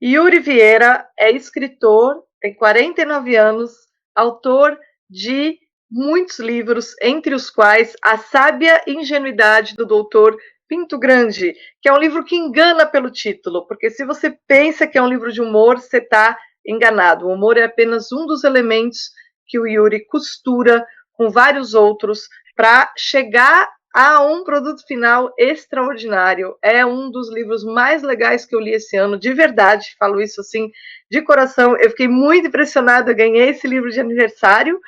Yuri Vieira é escritor, tem 49 anos, autor de muitos livros, entre os quais A Sábia Ingenuidade do Doutor Pinto Grande, que é um livro que engana pelo título, porque se você pensa que é um livro de humor, você está enganado. O humor é apenas um dos elementos que o Yuri costura com vários outros para chegar a um produto final extraordinário. É um dos livros mais legais que eu li esse ano, de verdade, falo isso assim, de coração. Eu fiquei muito impressionada, eu ganhei esse livro de aniversário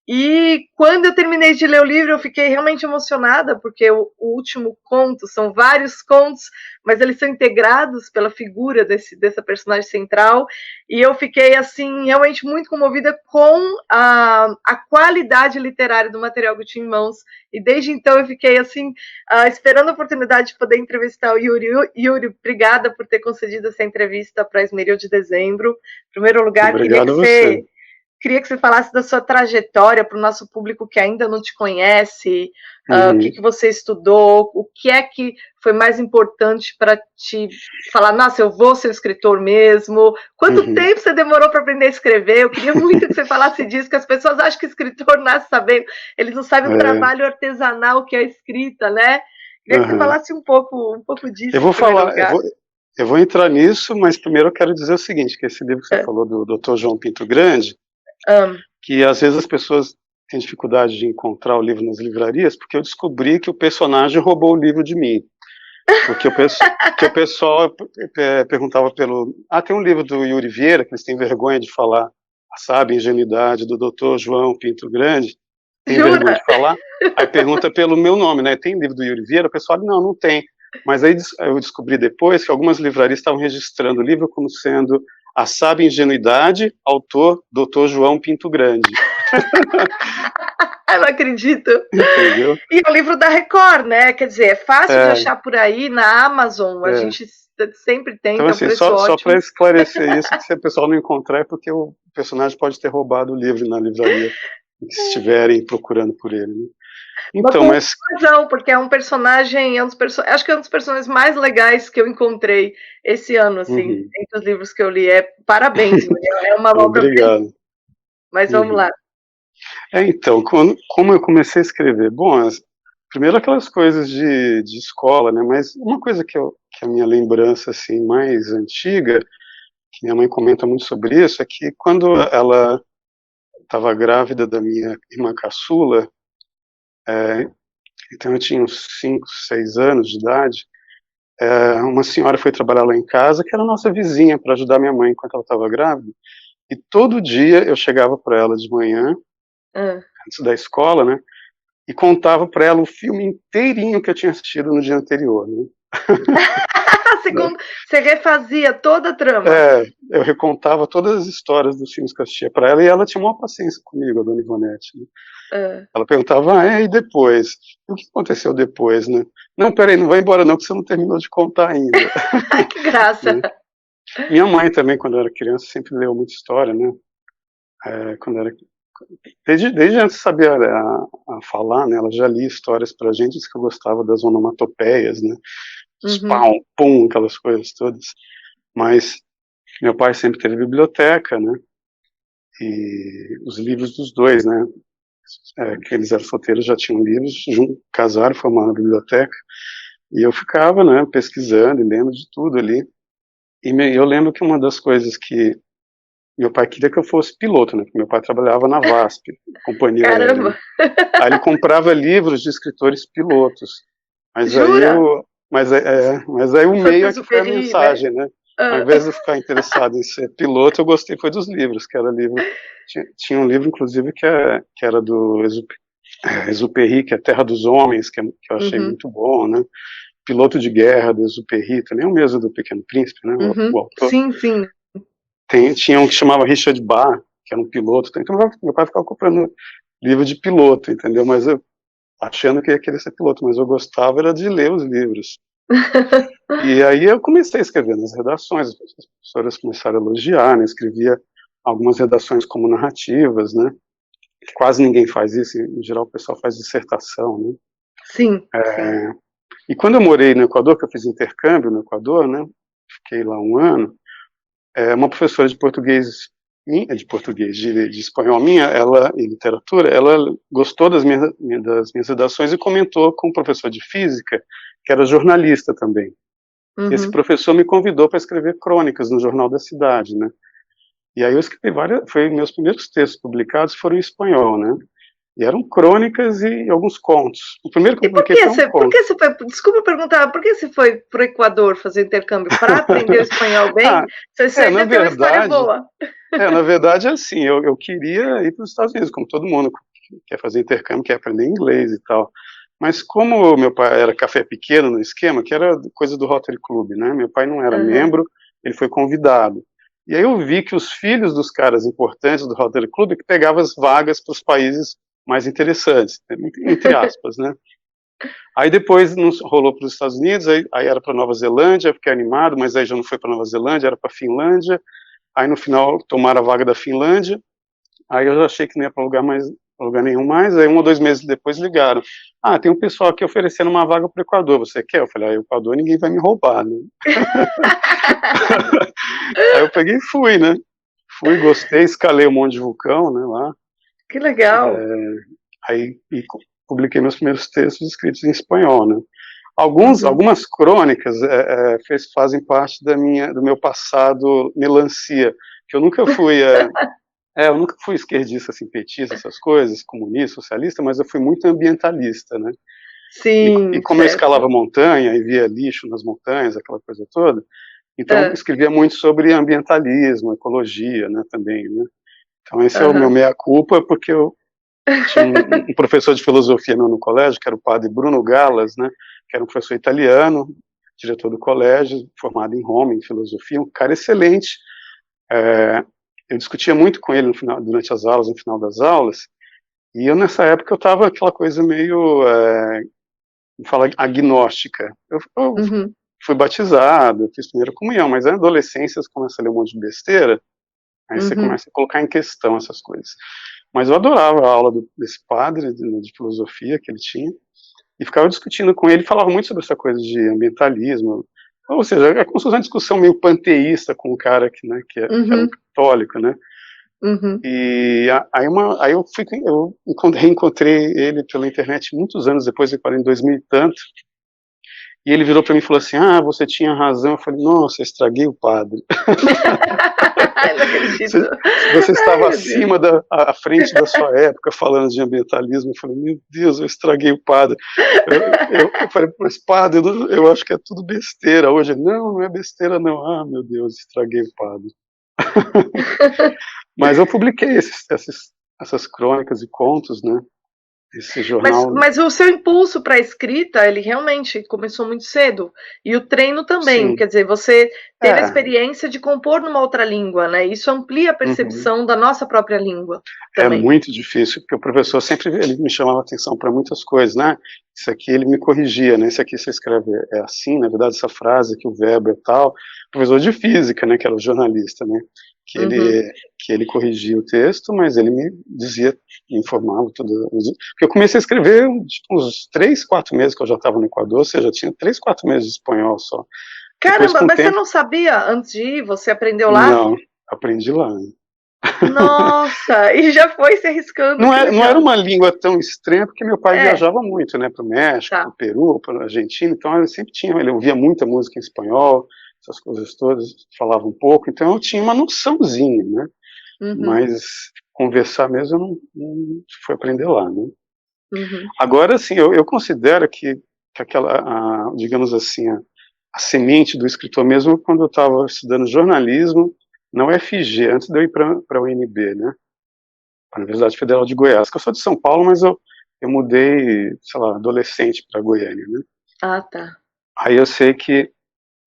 e quando eu terminei de ler o livro, eu fiquei realmente emocionada, porque o último conto, são vários contos, mas eles são integrados pela figura dessa personagem central, e eu fiquei, assim, realmente muito comovida com a qualidade literária do material que eu tinha em mãos, e desde então eu fiquei, assim, esperando a oportunidade de poder entrevistar o Yuri. Yuri, obrigada por ter concedido essa entrevista para a Esmeril de Dezembro. Em primeiro lugar, Obrigado a você. queria que você falasse da sua trajetória para o nosso público que ainda não te conhece, o que Uhum, você estudou, o que é que foi mais importante para te falar, nossa, eu vou ser escritor mesmo. Quanto uhum. tempo você demorou para aprender a escrever? Eu queria muito que você falasse disso, que as pessoas acham que escritor nasce sabendo, eles não sabem o É, trabalho artesanal que é a escrita, né? Queria que você uhum. falasse um pouco Eu disso vou em primeiro falar, lugar. eu vou entrar nisso, mas primeiro eu quero dizer o seguinte, que esse livro que você É, falou do Dr. João Pinto Grande, um, que às vezes as pessoas têm dificuldade de encontrar o livro nas livrarias, porque eu descobri que o personagem roubou o livro de mim. Porque que o pessoal perguntava pelo... Ah, tem um livro do Yuri Vieira, que eles têm vergonha de falar, sabe, Ingenuidade, do Dr. João Pinto Grande, tem vergonha jura? de falar, aí pergunta pelo meu nome, né? Tem livro do Yuri Vieira? O pessoal fala, não, não tem. Mas aí eu descobri depois que algumas livrarias estavam registrando o livro como sendo A Sábia Ingenuidade, autor Dr. João Pinto Grande. Eu não acredito. Entendeu? E é o livro da Record, né? Quer dizer, é fácil de É, achar por aí na Amazon. A é. gente sempre tem, Então, tá um assim, preço só para ótimo. esclarecer isso, que se o pessoal não encontrar é porque o personagem pode ter roubado o livro na livraria, que estiverem procurando por ele, né? Mas Então, com mas... razão, porque é um personagem, acho que é um dos personagens mais legais que eu encontrei esse ano, assim, Uhum. entre os livros que eu li. Parabéns, é uma obra bem. Obrigado. Mas vamos Uhum. lá. Então, como eu comecei a escrever? Bom, primeiro aquelas coisas de escola, né? Mas uma coisa que a minha lembrança assim mais antiga, que minha mãe comenta muito sobre isso, é que quando ela estava grávida da minha irmã caçula, é, então eu tinha uns 5, 6 anos de idade, uma senhora foi trabalhar lá em casa, que era nossa vizinha, para ajudar minha mãe enquanto ela estava grávida, e todo dia eu chegava para ela de manhã, Ah. antes da escola, né? E contava para ela o filme inteirinho que eu tinha assistido no dia anterior, né? Segundo, você refazia toda a trama. É, eu recontava todas as histórias dos filmes que eu assistia para ela e ela tinha uma paciência comigo, a dona Ivonete, né? Ah. Ela perguntava, e depois? E o que aconteceu depois, né? Não, peraí, não vai embora não, que você não terminou de contar ainda, Que graça. né? Minha mãe também, quando eu era criança, sempre leu muita história, né? Quando era desde antes de saber a falar, né? Ela já lia histórias pra gente, disse que eu gostava das onomatopeias, né? Os Uhum. pau, pum, aquelas coisas todas. Mas meu pai sempre teve biblioteca, né? E os livros dos dois, né? Que eles eram solteiros, já tinham livros, casaram, formaram a biblioteca. E eu ficava, né, pesquisando e lendo de tudo ali. E eu lembro que uma das coisas que meu pai queria que eu fosse piloto, né? Porque meu pai trabalhava na VASP, companhia aérea, né? Caramba. Aí ele comprava livros de escritores pilotos. Mas aí Jura? eu, mas aí o meio é que foi a Saint-Exupéry, né? mensagem, né? Ao Ah. invés de eu ficar interessado em ser piloto, eu gostei foi dos livros, que era livro, tinha um livro inclusive que era do Exupéry, que é Terra dos Homens, que eu achei Uhum. muito bom, né? Piloto de Guerra do Exupéry, também o mesmo do Pequeno Príncipe, né? O Uhum. autor. Sim, sim. Tinha um que chamava Richard Barr, que era um piloto. Então meu pai ficava comprando livro de piloto, entendeu? Mas eu achando que ia querer ser piloto, mas eu gostava era de ler os livros. E aí eu comecei a escrever nas redações, as professoras começaram a elogiar, né? Escrevia algumas redações como narrativas, né? Quase ninguém faz isso, em geral o pessoal faz dissertação, né? Sim, sim. E quando eu morei no Equador, que eu fiz intercâmbio no Equador, né? Fiquei lá um ano. uma professora de português, de espanhol minha, ela, em literatura, ela gostou das minhas redações e comentou com um professor de física, que era jornalista também. Esse professor me convidou para escrever crônicas no Jornal da Cidade, né? E aí eu escrevi meus primeiros textos publicados foram em espanhol, né? E eram crônicas e alguns contos. O primeiro que eu publiquei foi um por conto. que você foi, desculpa perguntar, por que você foi para o Equador fazer intercâmbio? Para aprender o espanhol bem? Você ainda tem uma história boa. Na verdade é assim, eu queria ir para os Estados Unidos, como todo mundo quer fazer intercâmbio, quer aprender inglês e tal. Mas como meu pai era café pequeno no esquema, que era coisa do Rotary Club, né? Meu pai não era membro, ele foi convidado. E aí eu vi que os filhos dos caras importantes do Rotary Club que pegavam as vagas para os países mais interessantes, entre aspas, né? Aí depois nos rolou para os Estados Unidos, aí era para Nova Zelândia, eu fiquei animado, mas aí já não foi para Nova Zelândia, era para Finlândia. Aí no final tomaram a vaga da Finlândia, aí eu já achei que não ia para lugar nenhum mais, aí 1 ou 2 meses depois ligaram. Tem um pessoal aqui oferecendo uma vaga para o Equador, você quer? Eu falei, o Equador ninguém vai me roubar, né? Aí eu peguei e fui, né? Fui, gostei, escalei um monte de vulcão, né, lá. Que legal. Aí publiquei meus primeiros textos escritos em espanhol, né? Algumas crônicas fazem parte do meu passado melancia, que eu nunca fui esquerdista, assim, petista, essas coisas, comunista, socialista, mas eu fui muito ambientalista, né? Sim, e como eu escalava montanha e via lixo nas montanhas, aquela coisa toda, então eu escrevia muito sobre ambientalismo, ecologia, né, também, né? Então esse é o meu meia-culpa, porque eu tinha um professor de filosofia no colégio, que era o padre Bruno Galas, né, que era um professor italiano, diretor do colégio, formado em Roma, em filosofia, um cara excelente. Eu discutia muito com ele durante as aulas, no final das aulas, e eu nessa época eu estava aquela coisa meio, agnóstica. Eu fui batizado, fiz primeira comunhão, mas na adolescência você começa a ler um monte de besteira, aí você começa a colocar em questão essas coisas. Mas eu adorava a aula desse padre de filosofia que ele tinha, e ficava discutindo com ele, falava muito sobre essa coisa de ambientalismo, ou seja, é como se fosse uma discussão meio panteísta com um cara que era um católico, né? E aí eu reencontrei ele pela internet muitos anos depois, em 2000 e tanto, e ele virou para mim e falou assim, você tinha razão. Eu falei, nossa, estraguei o padre. Não acredito. Você estava à frente da sua época falando de ambientalismo. Eu falei, meu Deus, eu estraguei o padre. Eu falei, mas padre, eu acho que é tudo besteira hoje. Não é besteira não. Meu Deus, estraguei o padre. Mas eu publiquei essas crônicas e contos, né? Esse jornal. Mas o seu impulso para a escrita, ele realmente começou muito cedo. E o treino também, Sim. Quer dizer, você teve a experiência de compor numa outra língua, né? Isso amplia a percepção da nossa própria língua também. É muito difícil, porque o professor ele me chamava atenção para muitas coisas, né? Isso aqui ele me corrigia, né? Isso aqui você escreve assim, na verdade essa frase aqui, o verbo é tal. O professor de física, né, que era o jornalista, né? Que ele corrigia o texto, mas ele me dizia, me informava tudo. Porque eu comecei a escrever uns 3, 4 meses que eu já estava no Equador, ou seja, eu tinha 3, 4 meses de espanhol só. Caramba, mas você não sabia antes de ir? Você aprendeu lá? Não, aprendi lá. Né? Nossa, e já foi se arriscando. Não era uma língua tão estranha, porque meu pai viajava muito, né, para o México, para o Peru, para a Argentina, então ele ouvia muita música em espanhol, essas coisas todas, falava um pouco, então eu tinha uma noçãozinha, né, mas conversar mesmo eu não fui aprender lá, né. Agora, assim, eu considero que digamos assim, a semente do escritor mesmo, quando eu estava estudando jornalismo na UFG, antes de eu ir para a UNB, né, a Universidade Federal de Goiás, que eu sou de São Paulo, mas eu mudei, sei lá, adolescente para Goiânia, né. Tá. Aí eu sei que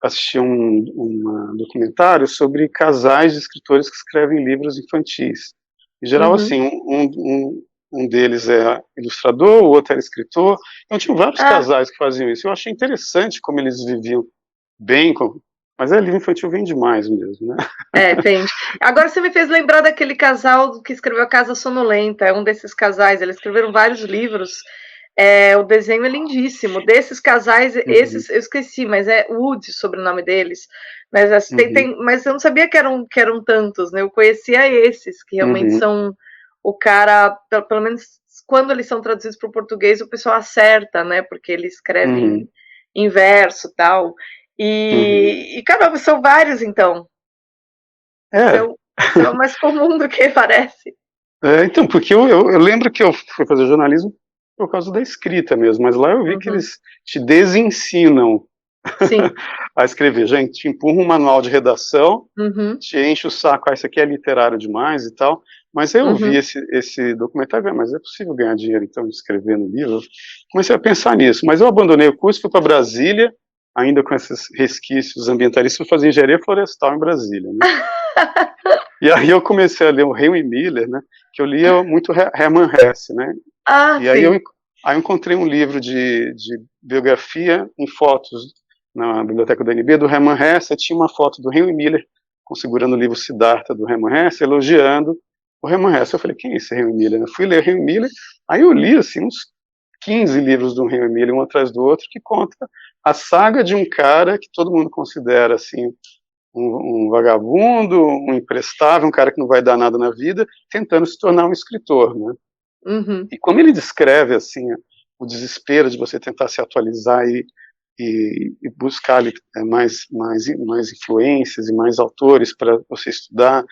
assisti um documentário sobre casais de escritores que escrevem livros infantis. Em geral, assim, um deles é ilustrador, o outro era escritor. Então tinha vários casais que faziam isso. Eu achei interessante como eles viviam bem, mas livro infantil vem demais mesmo, né? Vende. Agora você me fez lembrar daquele casal que escreveu A Casa Sonolenta, é um desses casais, eles escreveram vários livros. O desenho é lindíssimo. Desses casais, esses eu esqueci, mas é Wood, sobrenome deles. Mas, assim, Uhum. mas eu não sabia que eram tantos, né? Eu conhecia esses, que realmente Uhum. são o cara, pelo menos quando eles são traduzidos para o português, o pessoal acerta, né? Porque ele escreve Uhum. em verso e tal. Uhum. Caramba, são vários, então. É. Isso é o mais comum do que parece. Então, porque eu lembro que eu fui fazer jornalismo por causa da escrita mesmo, mas lá eu vi que Uhum. eles te desensinam Sim. a escrever. Gente, te empurra um manual de redação, Uhum. te enche o saco, isso aqui é literário demais e tal. Mas eu vi Uhum. esse documentário, mas é possível ganhar dinheiro então de escrever no livro? Comecei a pensar nisso, mas eu abandonei o curso, fui para Brasília, ainda com esses resquícios ambientalistas, fui fazer engenharia florestal em Brasília, né? E aí eu comecei a ler o Henry Miller, né? Que eu lia muito Hermann Hesse, né? Ah, E sim. aí eu encontrei um livro de biografia em fotos na biblioteca da UNB do Hermann Hesse, tinha uma foto do Henry Miller segurando o livro Siddhartha do Hermann Hesse, elogiando o Hermann Hesse. Eu falei, quem é esse Henry Miller? Eu fui ler Henry Miller, aí eu li assim uns 15 livros do Henry Miller, um atrás do outro, que conta a saga de um cara que todo mundo considera assim um vagabundo, um imprestável, um cara que não vai dar nada na vida, tentando se tornar um escritor, né? Uhum. E como ele descreve assim o desespero de você tentar se atualizar e buscar mais influências e mais autores para você estudar,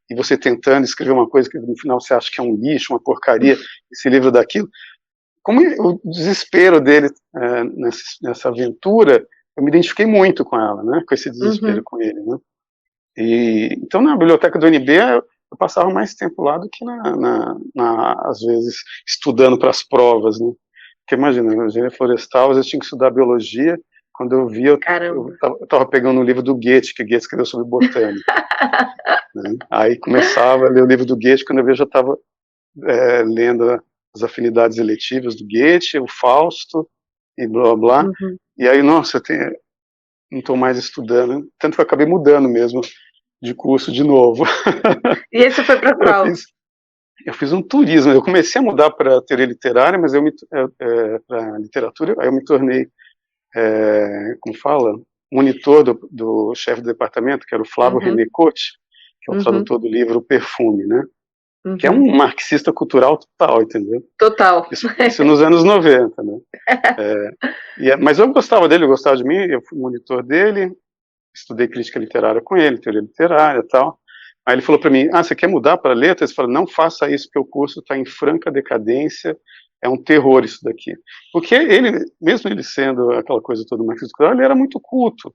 e você tentando escrever uma coisa que no final você acha que é um lixo, uma porcaria, esse livro daquilo. Como o desespero dele nessa aventura, eu me identifiquei muito com ela, né? Com esse desespero Uhum. com ele, né? Então, na biblioteca do UNB, eu passava mais tempo lá do que, às vezes, estudando para as provas, né? Porque, imagina, na engenharia florestal, às vezes tinha que estudar biologia, quando eu via, Caramba. eu estava pegando um livro do Goethe, que Goethe escreveu sobre botânica, né? Aí começava a ler o livro do Goethe, quando eu via, já estava lendo as afinidades eletivas do Goethe, o Fausto, e blá, blá, blá. Uhum. E aí, nossa, não estou mais estudando, tanto que eu acabei mudando mesmo de curso de novo. E esse foi para Eu qual? fiz, eu fiz um turismo. Eu comecei a mudar para teoria literária, mas para literatura, aí eu me tornei, como fala, monitor do chefe do departamento, que era o Flávio Uhum. René Cote, que é o Uhum. tradutor do livro Perfume, né? Que é Uhum. um marxista cultural total, entendeu? Total. Isso nos anos 90, né? Mas eu gostava dele, eu gostava de mim, eu fui monitor dele, estudei crítica literária com ele, teoria literária e tal. Aí ele falou para mim, você quer mudar para letras? Eu falei, não faça isso, porque o curso está em franca decadência, é um terror isso daqui. Porque ele, mesmo ele sendo aquela coisa toda marxista, ele era muito culto,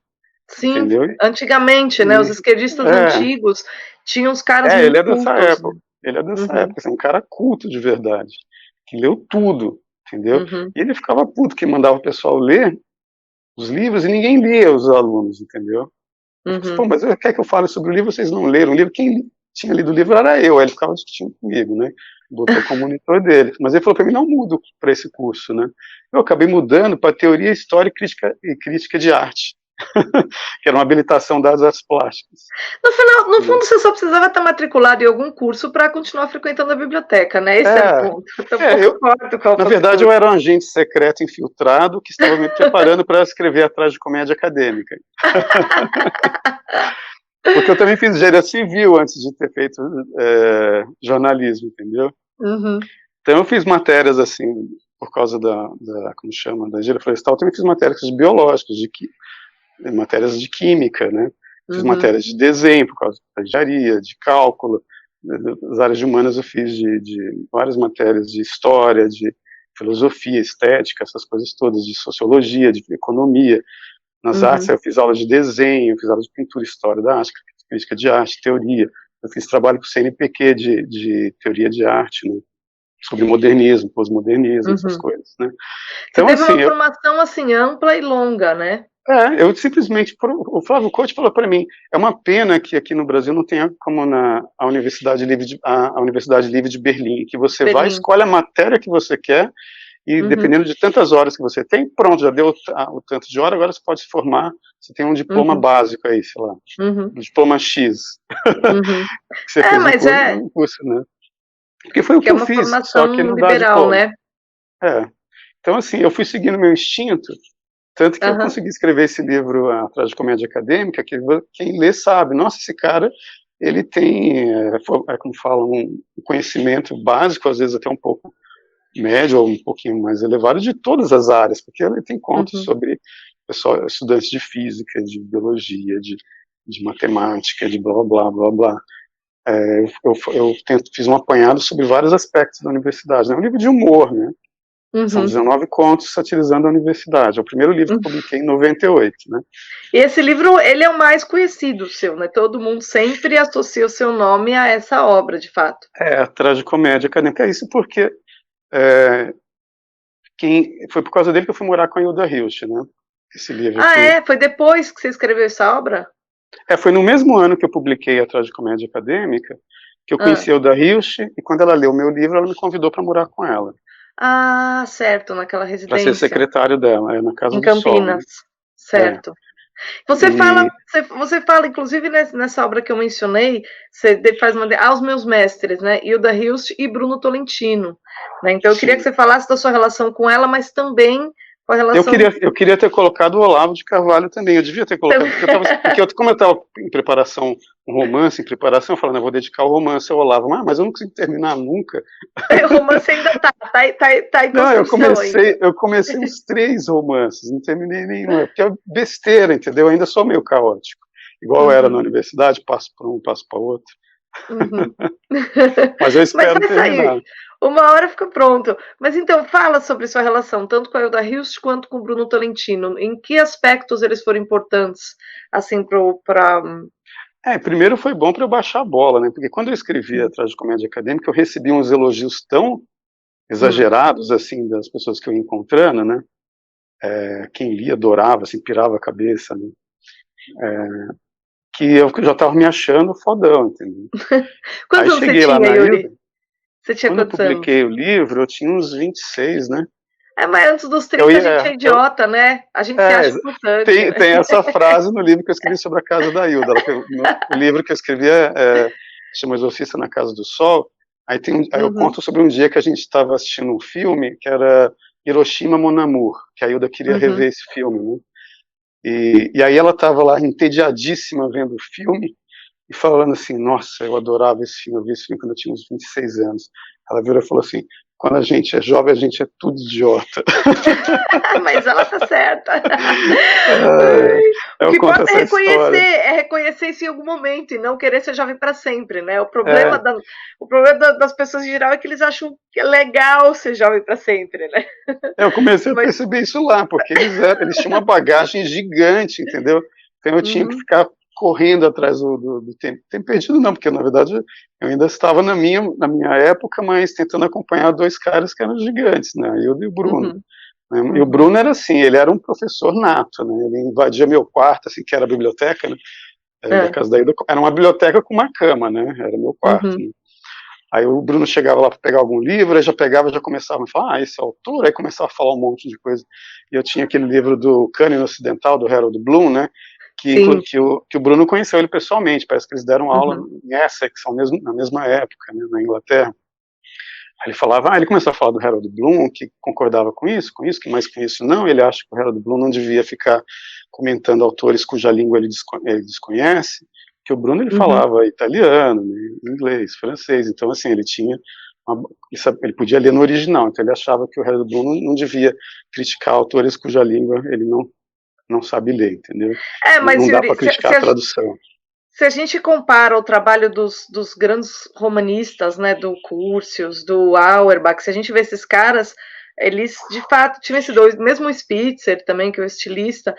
Sim, entendeu? antigamente, né, os esquerdistas É, antigos tinham uns caras ele muito é dessa cultos, né. época, ele é dessa Uhum. época, assim, um cara culto de verdade, que leu tudo, entendeu? Uhum. E ele ficava puto que mandava o pessoal ler os livros e ninguém lia os alunos, entendeu? Eu falei, pô, Uhum. mas quer que eu fale sobre o livro, vocês não leram o livro? Quem tinha lido o livro era eu, aí ele ficava discutindo comigo, né? Botou como monitor dele. Mas ele falou para mim, não mudo para esse curso, né? Eu acabei mudando para teoria, história e crítica de arte, que era uma habilitação das artes plásticas. No final, no Né? fundo, você só precisava estar matriculado em algum curso para continuar frequentando a biblioteca, né? Esse era o É, ponto. Eu também concordo com na o verdade, eu ponto. era um agente secreto infiltrado que estava me preparando para escrever atrás de comédia acadêmica. Porque eu também fiz engenharia civil antes de ter feito jornalismo, entendeu? Uhum. Então eu fiz matérias assim, por causa como chama, da engenharia florestal, eu também fiz matérias de biológicas, matérias de química, né? Fiz Uhum. matérias de desenho, por causa da engenharia, de cálculo, das áreas de humanas eu fiz de várias matérias de história, de filosofia, estética, essas coisas todas, de sociologia, de economia. Nas artes Uhum. eu fiz aula de desenho, eu fiz aula de pintura, história da arte, crítica de arte, teoria. Eu fiz trabalho com o CNPq de teoria de arte, né? Sobre modernismo, pós-modernismo, essas Uhum. coisas, né? Você Então, teve assim, uma formação assim ampla e longa, né? eu simplesmente, o Flávio Coach falou para mim, é uma pena que aqui no Brasil não tenha como a Universidade Livre de Berlim, que você vai, Berlim. escolhe a matéria que você quer, e Uhum. dependendo de tantas horas que você tem, pronto, já deu o tanto de hora, agora você pode se formar, você tem um diploma Uhum. básico aí, sei lá, Uhum. um diploma X, Uhum. que você É, fez mas é um curso, né? Porque foi o que que é eu uma fiz, só que formação não dá liberal, diploma. né? É. Então, assim, eu fui seguindo meu instinto, Tanto que eu Aham. consegui escrever esse livro, A Tragicomédia Acadêmica, que quem lê sabe, nossa, esse cara, ele tem, como falam, um conhecimento básico, às vezes até um pouco médio ou um pouquinho mais elevado, de todas as áreas, porque ele tem contos Uhum. sobre pessoal, estudantes de física, de biologia, de matemática, de blá blá blá blá. Fiz um apanhado sobre vários aspectos da universidade. É um livro de humor, né? São Uhum. 19 contos satirizando a universidade. É o primeiro livro que eu publiquei em 98, né? E esse livro, ele é o mais conhecido seu, né? Todo mundo sempre associa o seu nome a essa obra, de fato. A Tragicomédia Acadêmica. É isso porque é, foi por causa dele que eu fui morar com a Hilda Hilst, né? Esse livro Ah, aqui. é? Foi depois que você escreveu essa obra? Foi no mesmo ano que eu publiquei A Tragicomédia Acadêmica que eu Ah, conheci a Hilda Hilst, e quando ela leu o meu livro, ela me convidou para morar com ela, ah, certo, naquela para ser residência, secretário dela, na Casa em do Sol, né? Campinas. Certo. Você E fala, você fala, inclusive nessa obra que eu mencionei, você faz uma aos meus mestres, né? Hilda Hilst e Bruno Tolentino. Né? Então eu queria que sim, você falasse da sua relação com ela, mas também com a Eu relação. queria, eu queria ter colocado o Olavo de Carvalho também. Eu devia ter colocado, como eu estava em preparação, um romance em preparação, eu falando, eu vou dedicar o romance ao Olavo. Mas eu não consigo terminar nunca. O romance ainda tá em Não, construção ainda. eu comecei uns 3 romances, não terminei nenhum. Porque é besteira, entendeu? Eu ainda sou meio caótico. Igual eu era na Uhum, universidade, passo para um, passo para outro. uhum. Mas eu Mas espero vai terminar. sair. Uma hora fica pronto. Mas então, fala sobre sua relação, tanto com a Hilda Hilst quanto com o Bruno Tolentino. Em que aspectos eles foram importantes, assim, para. Primeiro foi bom para eu baixar a bola, né? Porque quando eu escrevi a Tragicomédia Acadêmica, eu recebi uns elogios tão exagerados, assim, das pessoas que eu ia encontrando, né? Quem lia adorava, assim, pirava a cabeça, né? Que eu já estava me achando fodão, entendeu? Aí Quantos anos você cheguei lá tinha, na Yuri? Hilda, Você tinha quando eu quantos anos? publiquei o livro, eu tinha uns 26, né? Mas antes dos Eu 30 a gente é ia, idiota, né? A gente se é, acha importante, tem, né? tem essa frase no livro que eu escrevi sobre a casa da Hilda. O livro que eu escrevi chama Exorcista na Casa do Sol. Aí eu Uhum, conto sobre um dia que a gente estava assistindo um filme que era Hiroshima Mon Amour, que a Hilda queria uhum. rever esse filme, né? E aí ela estava lá entediadíssima vendo o filme e falando assim, nossa, eu adorava esse filme, eu vi esse filme quando eu tinha uns 26 anos. Ela virou e falou assim, quando a gente é jovem, a gente é tudo idiota. Mas ela tá certa. O Eu que conto importa essa história. é reconhecer isso em algum momento e não querer ser jovem para sempre, né? É, O problema das pessoas em geral é que eles acham que é legal ser jovem para sempre, né? eu comecei a Mas, perceber isso lá, porque eles tinham uma bagagem gigante, entendeu? Então eu tinha que uhum, ficar correndo atrás do tempo. Tempo perdido não, porque na verdade eu ainda estava na minha época, mas tentando acompanhar 2 caras que eram gigantes, né? Eu e o Bruno. uhum, Né? E o uhum, Bruno era assim, ele era um professor nato, né? Ele invadia meu quarto, assim, que era a biblioteca, né? Da é, casa da Ida, era uma biblioteca com uma cama, né? Era meu quarto. uhum, Né? Aí o Bruno chegava lá para pegar algum livro, aí já pegava, já começava a falar, esse autor, aí começava a falar um monte de coisa. E eu tinha aquele livro do Cânone Ocidental, do Harold Bloom, né? sim, Que o Bruno conheceu ele pessoalmente, parece que eles deram aula uhum, em Essex, na mesma época, né, na Inglaterra. Aí ele falava, ele começou a falar do Harold Bloom, que concordava com isso, que mais com isso não, ele acha que o Harold Bloom não devia ficar comentando autores cuja língua ele desconhece, que o Bruno ele uhum. falava italiano, né, inglês, francês, então assim, ele tinha ele podia ler no original, então ele achava que o Harold Bloom não devia criticar autores cuja língua ele não sabe ler, entendeu? Mas Não dá Yuri, para criticar a tradução. se a gente compara o trabalho dos grandes romanistas, né, do Curtius, do Auerbach, se a gente vê esses caras, eles de fato tinham esse dois, mesmo o Spitzer também, que é o estilista,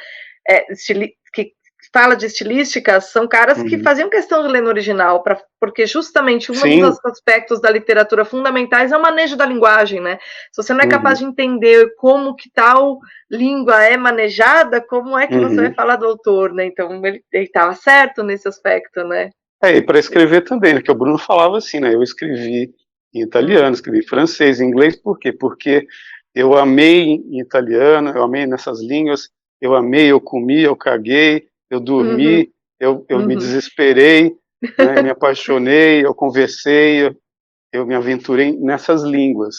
que fala de estilística, são caras que Uhum. faziam questão de ler no original, porque justamente um Sim, dos aspectos da literatura fundamentais é o manejo da linguagem, né? Se você não é capaz uhum, de entender como que tal língua é manejada, como é que você vai uhum. falar do autor, né? Então ele estava certo nesse aspecto, né? E para escrever também, né, que o Bruno falava assim, né, eu escrevi em italiano, Hum, escrevi em francês, em inglês, por quê? Porque eu amei em italiano, eu amei nessas línguas, eu amei, eu comi, eu caguei, eu uhum, dormi, eu me uhum, desesperei, né, eu me apaixonei, eu conversei, eu me aventurei nessas línguas.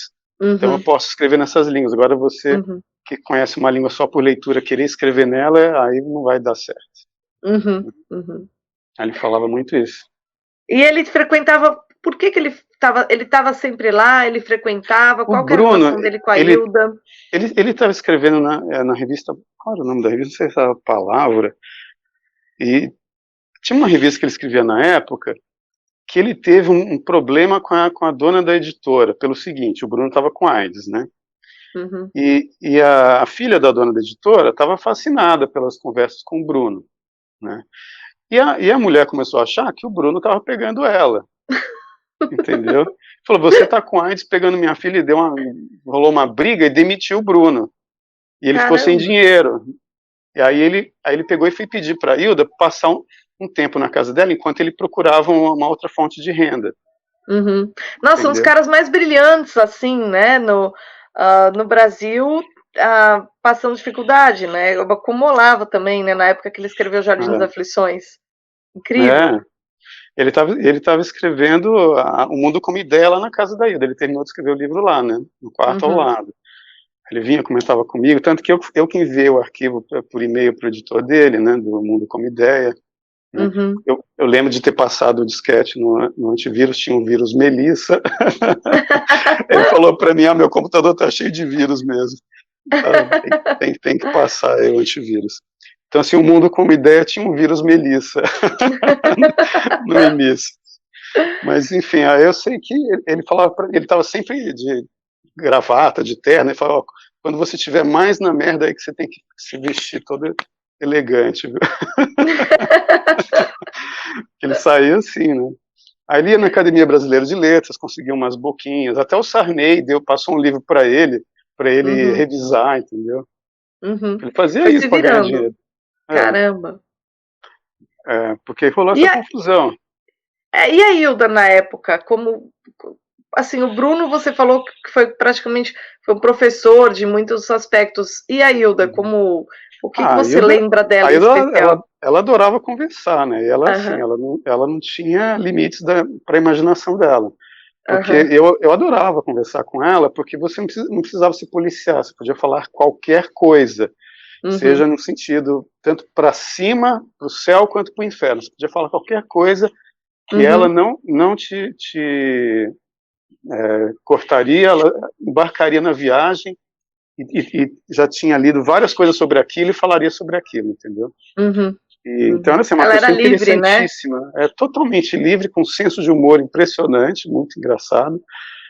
Então eu uhum, posso escrever nessas línguas. Agora você uhum. que conhece uma língua só por leitura querer escrever nela, aí não vai dar certo. Uhum, uhum. Aí ele falava muito isso. E ele frequentava, por que que ele estava sempre lá, ele frequentava, O qual que era a Bruno, relação dele com a ele Hilda? ele estava escrevendo na revista, qual era o nome da revista? Não sei se era Palavra, e tinha uma revista que ele escrevia na época, que ele teve um problema com a dona da editora, pelo seguinte, o Bruno estava com AIDS, né? Uhum. E a filha da dona da editora estava fascinada pelas conversas com o Bruno, né? E a mulher começou a achar que o Bruno estava pegando ela, entendeu? Falou, você está com AIDS pegando minha filha, e rolou uma briga e demitiu o Bruno. E ele ficou sem Caramba. dinheiro. E aí ele pegou e foi pedir para a Hilda passar um tempo na casa dela enquanto ele procurava uma outra fonte de renda. Uhum. Nossa, são os Entendeu? caras mais brilhantes, assim, né, no Brasil, passando dificuldade, né, o Bakum Olavo também, né, na época que ele escreveu Jardim das Aflições. Incrível. É, ele tava escrevendo O Mundo como Ideia lá na casa da Hilda. Ele terminou de escrever o livro lá, né, no quarto ao Uhum. lado. Ele vinha, comentava comigo, tanto que eu que enviei o arquivo por e-mail para o editor dele, né, do Mundo como Ideia. Né? Uhum. Eu lembro de ter passado o disquete no antivírus, tinha um vírus Melissa. Ele falou para mim, meu computador tá cheio de vírus mesmo. Tem que passar aí o antivírus. Então, assim, o Mundo como Ideia tinha um vírus Melissa no início. Mas, enfim, aí eu sei que ele falava, ele estava sempre de gravata, de terno, e falava, quando você estiver mais na merda aí que você tem que se vestir todo elegante, viu? Ele saía assim, né? Aí ele ia na Academia Brasileira de Letras, conseguia umas boquinhas, até o Sarney passou um livro para ele Uhum. revisar, entendeu? Uhum. Ele fazia Foi se isso para ganhar virando. dinheiro. Caramba. Porque rolou E essa a, confusão. e a Hilda na época, como assim, o Bruno você falou que foi praticamente foi um professor de muitos aspectos. E a Hilda, Uhum. como o que A você Hilda, lembra dela a em Hilda especial? ela adorava conversar, né? E ela, assim, Aham, ela não tinha limites para a imaginação dela. Porque aham, eu adorava conversar com ela, porque você não precisava se policiar, você podia falar qualquer coisa, seja uhum, no sentido tanto para cima, para o céu, quanto para o inferno. Você podia falar qualquer coisa que ela uhum, não te cortaria, ela embarcaria na viagem e já tinha lido várias coisas sobre aquilo e falaria sobre aquilo, entendeu? uhum, Então, uhum. ela assim, é uma Ela era pessoa livre, né? interessantíssima, é totalmente livre, com um senso de humor impressionante, muito engraçado.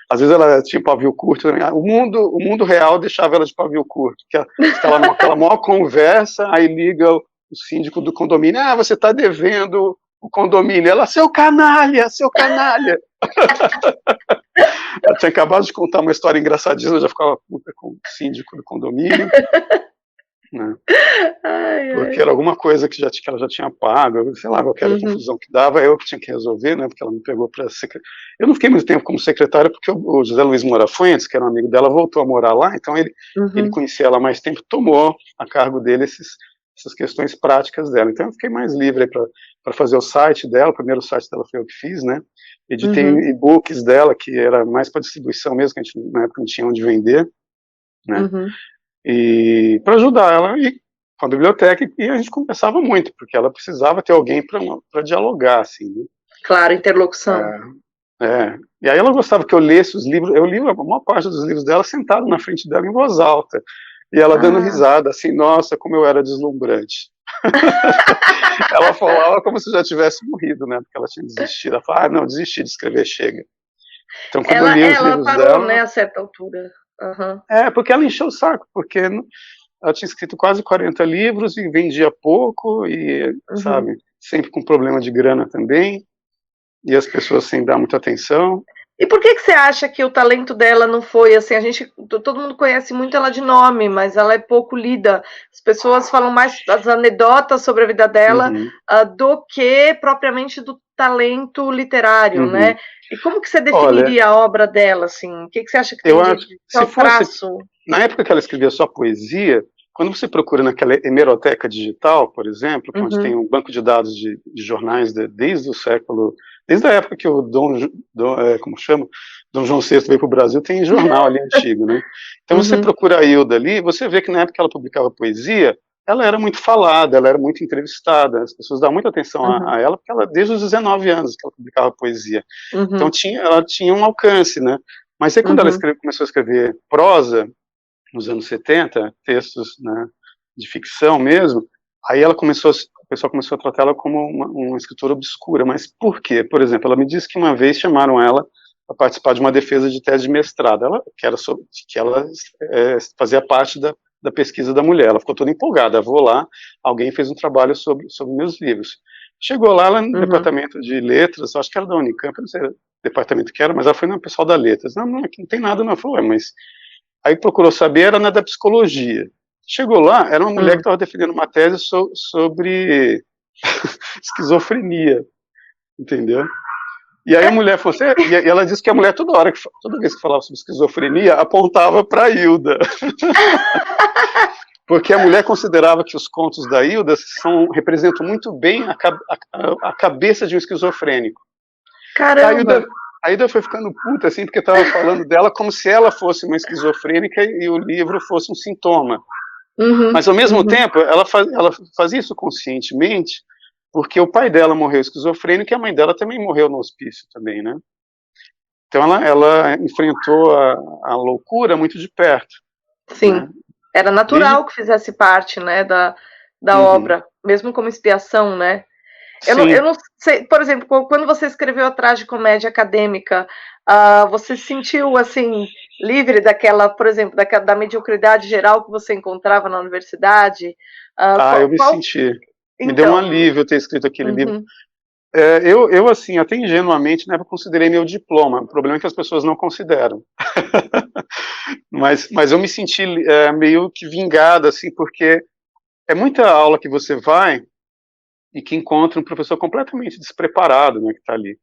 Às vezes ela tinha pavio curto, o mundo real deixava ela de pavio curto, que ela está lá naquela maior conversa, aí liga o síndico do condomínio, você está devendo o condomínio. Ela, seu canalha, seu canalha. Ela tinha acabado de contar uma história engraçadíssima, já ficava puta com o síndico do condomínio, né? Ai, Porque ai. era alguma coisa que ela já tinha pago, sei lá, qualquer Uhum, confusão que dava, eu que tinha que resolver, né, porque ela me pegou para secretária. Eu não fiquei muito tempo como secretária, porque o José Luiz Moura Fuentes, que era um amigo dela, voltou a morar lá, então ele uhum, conhecia ela há mais tempo, tomou a cargo dele essas questões práticas dela. Então eu fiquei mais livre para fazer o site dela, o primeiro site dela foi eu que fiz, né, editei uhum, e-books dela, que era mais para distribuição mesmo, que a gente na época não tinha onde vender, né, uhum. e para ajudar ela e com a biblioteca, e a gente conversava muito, porque ela precisava ter alguém para dialogar, assim, né? Claro, interlocução. E aí ela gostava que eu lesse os livros, eu li a maior parte dos livros dela sentado na frente dela em voz alta, e ela dando Ah, risada, assim, nossa, como eu era deslumbrante. Ela falava como se já tivesse morrido, né, porque ela tinha desistido, ela falava, não, desisti de escrever, chega. Então quando eu li os ela livros parou, né, dela, a certa altura. Aham, porque ela encheu o saco, porque ela tinha escrito quase 40 livros e vendia pouco, e, uhum. sabe, sempre com problema de grana também, e as pessoas sem dar muita atenção. E por que você acha que o talento dela não foi assim? A gente, todo mundo conhece muito ela de nome, mas ela é pouco lida. As pessoas falam mais das anedotas sobre a vida dela Uhum, do que propriamente do talento literário, né? uhum. E como que você Olha, definiria a obra dela, assim? O que você acha que eu tem acho, de se tal fosse, traço? na época que ela escrevia só poesia, quando você procura naquela hemeroteca digital, por exemplo, onde tem um banco de dados de jornais desde o século, desde a época que o como chama? Dom João VI veio para o Brasil, tem jornal ali antigo, né? Então você procura a Hilda ali, você vê que na época que ela publicava poesia, ela era muito falada, ela era muito entrevistada, as pessoas davam muita atenção a ela, porque ela, desde os 19 anos que ela publicava poesia. Então ela tinha um alcance, né? Mas aí quando ela começou a escrever prosa, nos anos 70, textos, né, de ficção mesmo, aí o pessoal começou a tratar ela como uma escritora obscura. Mas por quê? Por exemplo, ela me disse que uma vez chamaram ela para participar de uma defesa de tese de mestrado, que ela fazia parte da pesquisa da mulher. Ela ficou toda empolgada, vou lá, alguém fez um trabalho sobre meus livros. Chegou lá, ela no departamento de letras, acho que era da Unicamp, não sei o departamento que era, mas ela foi no pessoal da letras. Não, aqui não tem nada, não. Falou, mas... Aí procurou saber, era na da psicologia. Chegou lá, era uma mulher que estava defendendo uma tese sobre esquizofrenia, entendeu? E aí a mulher falou assim, e ela disse que a mulher toda vez que falava sobre esquizofrenia, apontava para a Hilda. Porque a mulher considerava que os contos da Hilda representam muito bem a cabeça de um esquizofrênico. Caramba! A Hilda foi ficando puta, assim, porque estava falando dela como se ela fosse uma esquizofrênica e o livro fosse um sintoma. Mas, ao mesmo tempo, ela fazia isso conscientemente, porque o pai dela morreu esquizofrênico e a mãe dela também morreu no hospício também, né? Então, ela enfrentou a loucura muito de perto. Sim, né? Era natural que fizesse parte, né, da obra, mesmo como expiação, né? Eu não sei, por exemplo, quando você escreveu a tragicomédia acadêmica, você se sentiu, assim, livre daquela, por exemplo, da mediocridade geral que você encontrava na universidade? Eu me senti. Me deu um alívio ter escrito aquele livro. Eu, assim, até ingenuamente, né, considerei meu diploma. O problema é que as pessoas não consideram. mas eu me senti meio que vingado, assim, porque é muita aula que você vai e que encontra um professor completamente despreparado, né, que está ali.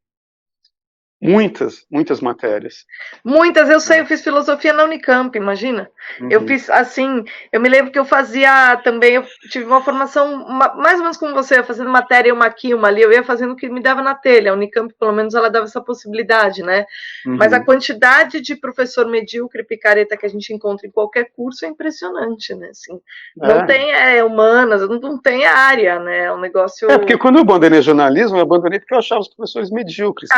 Muitas matérias. Muitas, eu sei, eu fiz filosofia na Unicamp, imagina. Eu fiz, assim, eu me lembro que eu fazia também, eu tive uma formação, mais ou menos como você, fazendo matéria uma aqui, uma ali, eu ia fazendo o que me dava na telha. A Unicamp, pelo menos, ela dava essa possibilidade, né? Mas a quantidade de professor medíocre, picareta que a gente encontra em qualquer curso é impressionante, né? Assim, não tem humanas, não tem área, né? É um negócio... porque quando eu abandonei jornalismo, eu abandonei porque eu achava os professores medíocres.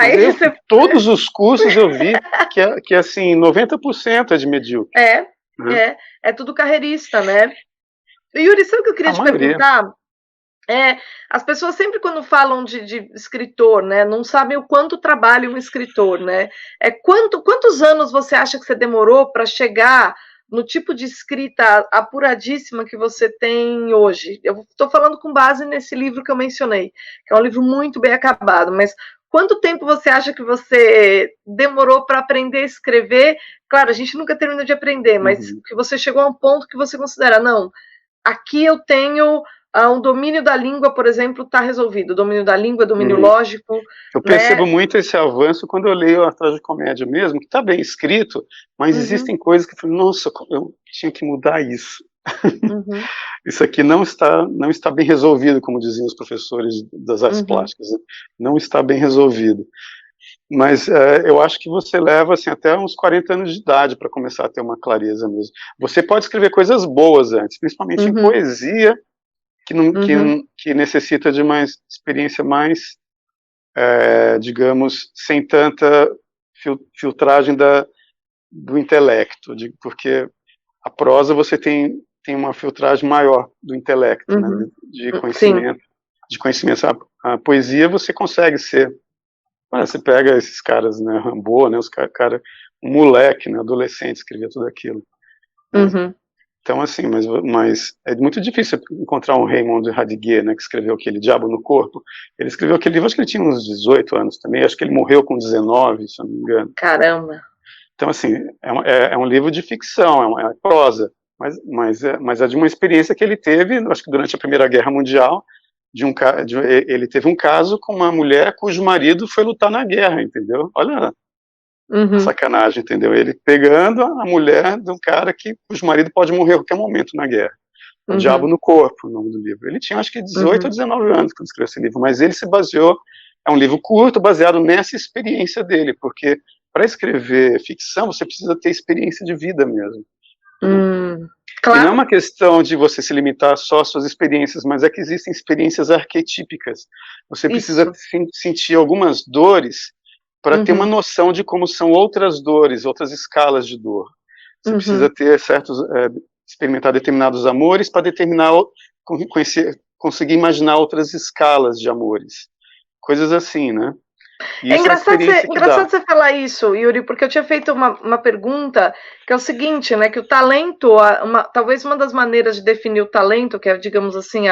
Todos os cursos eu vi que assim, 90% é de medíocre. É tudo carreirista, né? Yuri, sabe o que eu queria te perguntar? As pessoas sempre quando falam de escritor, né, não sabem o quanto trabalha um escritor, né? Quantos anos você acha que você demorou para chegar no tipo de escrita apuradíssima que você tem hoje? Eu estou falando com base nesse livro que eu mencionei, que é um livro muito bem acabado, mas quanto tempo você acha que você demorou para aprender a escrever? Claro, a gente nunca termina de aprender, mas que você chegou a um ponto que você considera, não, aqui eu tenho um domínio da língua, por exemplo, está resolvido. Domínio da língua, domínio lógico. Eu percebo muito esse avanço quando eu leio a tragicomédia mesmo, que está bem escrito, mas existem coisas que eu falo, nossa, eu tinha que mudar isso. Isso aqui não está bem resolvido, como diziam os professores das artes plásticas, né? Não está bem resolvido. Mas eu acho que você leva assim, até uns 40 anos de idade para começar a ter uma clareza mesmo. Você pode escrever coisas boas antes, principalmente em poesia, que necessita de uma experiência mais, digamos, sem tanta filtragem do intelecto, porque a prosa você tem uma filtragem maior do intelecto, né, de conhecimento. De conhecimento. A poesia você consegue ser. Você pega esses caras, né, Rimbaud, né, um moleque, né, adolescente, escrevia tudo aquilo. Então, assim, mas é muito difícil encontrar um Raymond Radiguet, né, que escreveu aquele Diabo no Corpo. Ele escreveu aquele livro, acho que ele tinha uns 18 anos também, acho que ele morreu com 19, se eu não me engano. Caramba! Então, assim, é um livro de ficção, é prosa, mas é de uma experiência que ele teve, acho que durante a Primeira Guerra Mundial, ele teve um caso com uma mulher cujo marido foi lutar na guerra, entendeu? Olha a sacanagem, entendeu? Ele pegando a mulher de um cara cujo marido pode morrer a qualquer momento na guerra. O Diabo no Corpo, o nome do livro. Ele tinha acho que 18 ou 19 anos quando escreveu esse livro, mas ele se baseou, é um livro curto, baseado nessa experiência dele, porque para escrever ficção você precisa ter experiência de vida mesmo. Claro. E não é uma questão de você se limitar só às suas experiências, mas é que existem experiências arquetípicas. Você precisa sentir algumas dores para ter uma noção de como são outras dores, outras escalas de dor. Você precisa ter experimentar determinados amores para conseguir imaginar outras escalas de amores. Coisas assim, né? E é engraçado você falar isso, Yuri, porque eu tinha feito uma pergunta, que é o seguinte, né, que o talento, talvez uma das maneiras de definir o talento, que é, digamos assim,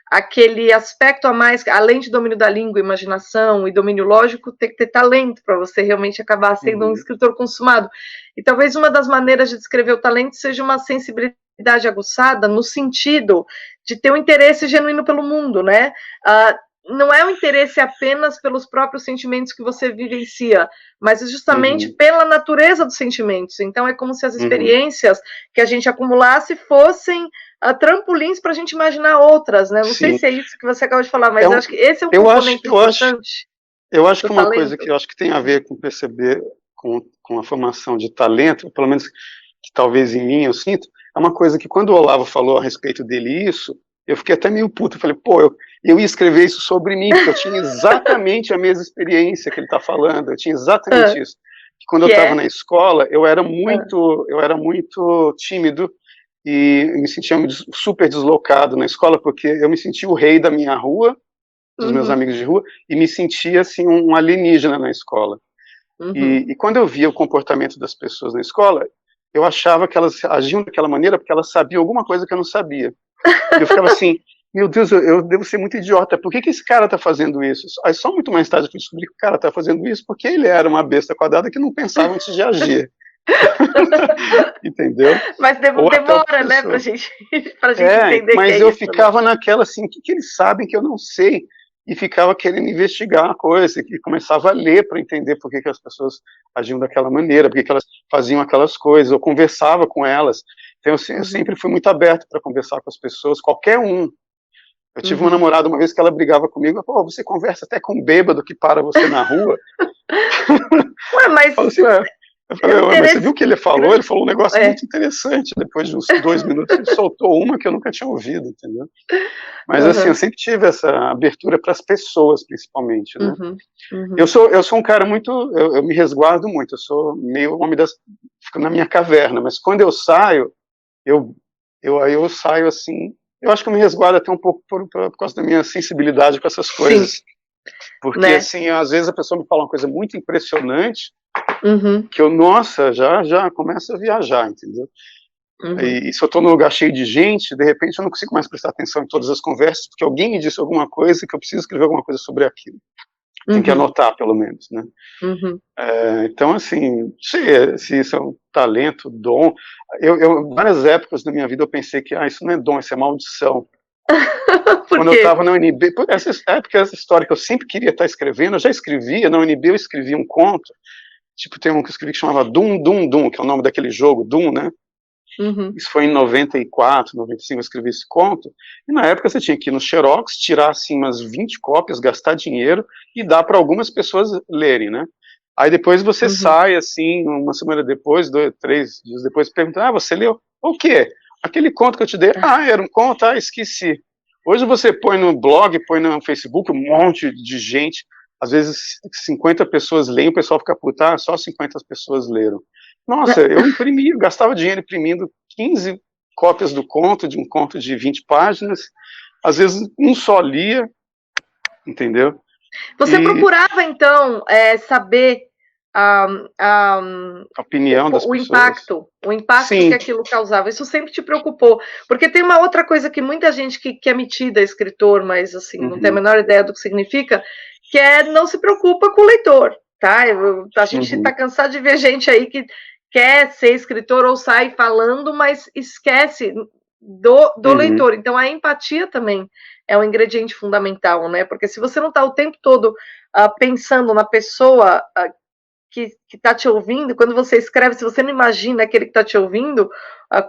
aquele aspecto a mais, além de domínio da língua, imaginação e domínio lógico, tem que ter talento para você realmente acabar sendo um escritor consumado. E talvez uma das maneiras de descrever o talento seja uma sensibilidade aguçada, no sentido de ter um interesse genuíno pelo mundo, né? Não é o interesse apenas pelos próprios sentimentos que você vivencia, mas justamente pela natureza dos sentimentos. Então é como se as experiências que a gente acumulasse fossem trampolins para a gente imaginar outras, né? Não sei se é isso que você acabou de falar, mas eu acho que esse é um componente importante. Eu acho que uma coisa que eu acho que tem a ver com perceber, com a formação de talento, pelo menos que talvez em mim eu sinto, é uma coisa que quando o Olavo falou a respeito dele isso, eu fiquei até meio puto, eu falei, pô, eu ia escrever isso sobre mim, porque eu tinha exatamente a mesma experiência que ele está falando, eu tinha exatamente isso. Quando eu estava na escola, eu era muito tímido e me sentia super deslocado na escola, porque eu me sentia o rei da minha rua, dos meus amigos de rua, e me sentia assim um alienígena na escola. E quando eu via o comportamento das pessoas na escola, eu achava que elas agiam daquela maneira porque elas sabiam alguma coisa que eu não sabia. Eu ficava assim, meu Deus, eu devo ser muito idiota, por que esse cara está fazendo isso? Aí só muito mais tarde eu descobri que o cara está fazendo isso porque ele era uma besta quadrada que não pensava antes de agir. Entendeu? Mas demora, né, pra gente entender mas que é eu isso, ficava naquela assim, o que eles sabem que eu não sei? E ficava querendo investigar a coisa, e começava a ler para entender por que as pessoas agiam daquela maneira, por que elas faziam aquelas coisas, eu conversava com elas. Então eu sempre fui muito aberto para conversar com as pessoas, qualquer um. Eu tive uma namorada uma vez que ela brigava comigo, pô, você conversa até com um bêbado que para você na rua. Ué, mas... Eu falei, mas você viu o que ele falou? Ele falou um negócio muito interessante. Depois de uns 2 minutos, ele soltou uma que eu nunca tinha ouvido, entendeu? Mas assim, eu sempre tive essa abertura para as pessoas, principalmente, né? Eu sou um cara muito, eu me resguardo muito, eu sou meio homem fico na minha caverna, mas quando eu saio, eu saio assim, eu acho que eu me resguardo até um pouco por causa da minha sensibilidade com essas coisas. Sim. Porque, né? Assim, às vezes a pessoa me fala uma coisa muito impressionante, que eu, nossa, já começo a viajar, entendeu? E se eu estou num lugar cheio de gente, de repente eu não consigo mais prestar atenção em todas as conversas, porque alguém me disse alguma coisa que eu preciso escrever alguma coisa sobre aquilo. Tem que anotar, pelo menos, né? Então, assim, se isso é um talento, dom... várias épocas da minha vida eu pensei que isso não é dom, isso é maldição. Quando eu estava na UNB, essa história que eu sempre queria estar escrevendo, eu já escrevia, na UNB eu escrevi um conto, tipo, tem um que eu escrevi que chamava Doom, Doom, Doom, que é o nome daquele jogo, Doom, né? Isso foi em 94, 95, eu escrevi esse conto, e na época você tinha que ir no Xerox, tirar assim umas 20 cópias, gastar dinheiro e dar para algumas pessoas lerem, né? Aí depois você sai assim, uma semana depois, 2, 3 dias depois, pergunta, você leu? O quê? Aquele conto que eu te dei? Era um conto? Esqueci. Hoje você põe no blog, põe no Facebook, um monte de gente, às vezes 50 pessoas leem, o pessoal fica puto, só 50 pessoas leram. Nossa, eu imprimi, gastava dinheiro imprimindo 15 cópias do conto, de um conto de 20 páginas, às vezes um só lia, entendeu? Você procurava, então, saber a opinião das pessoas. O impacto que aquilo causava. Isso sempre te preocupou. Porque tem uma outra coisa que muita gente que é metida escritor, mas assim, não tem a menor ideia do que significa, que é não se preocupa com o leitor, tá? A gente está cansado de ver gente aí que quer ser escritor ou sai falando, mas esquece do leitor. Então, a empatia também é um ingrediente fundamental, né? Porque se você não está o tempo todo pensando na pessoa que está te ouvindo, quando você escreve, se você não imagina aquele que está te ouvindo,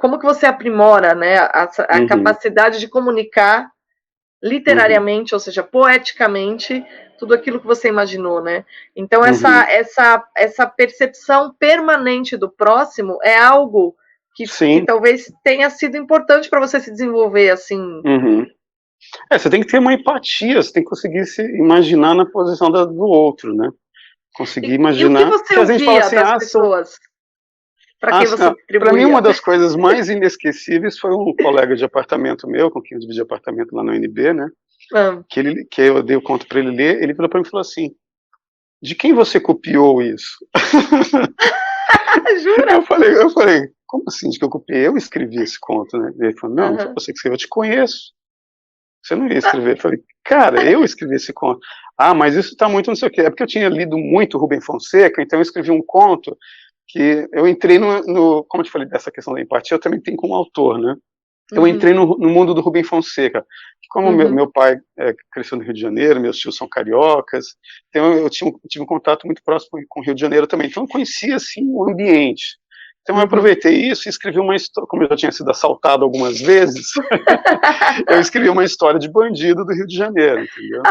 como que você aprimora, né, a capacidade de comunicar literariamente, ou seja, poeticamente, tudo aquilo que você imaginou, né? Então, essa percepção permanente do próximo é algo que talvez tenha sido importante para você se desenvolver, assim. Você tem que ter uma empatia, você tem que conseguir se imaginar na posição do outro, né? Conseguir imaginar. E o que você ouvia das pessoas? Para quem você atribuía? Para mim, uma das coisas mais inesquecíveis foi um colega de apartamento meu, com quem eu dividi apartamento lá no UNB, né? Que eu dei o conto para ele ler, ele virou para mim e falou assim: de quem você copiou isso? Jura? Eu falei, como assim de que eu copiei? Eu escrevi esse conto, né? Ele falou, não, foi você que escreveu, eu te conheço. Você não ia escrever. Eu falei, cara, eu escrevi esse conto. Ah, mas isso tá muito não sei o quê. É porque eu tinha lido muito Rubem Fonseca, então eu escrevi um conto que eu entrei como eu te falei, dessa questão da empatia, eu também tenho como autor, né? Eu entrei no mundo do Rubem Fonseca, que como meu pai cresceu no Rio de Janeiro, meus tios são cariocas, então eu tive um contato muito próximo com o Rio de Janeiro também, então eu conhecia, assim, o ambiente. Então eu aproveitei isso e escrevi uma história, como eu já tinha sido assaltado algumas vezes, eu escrevi uma história de bandido do Rio de Janeiro, entendeu?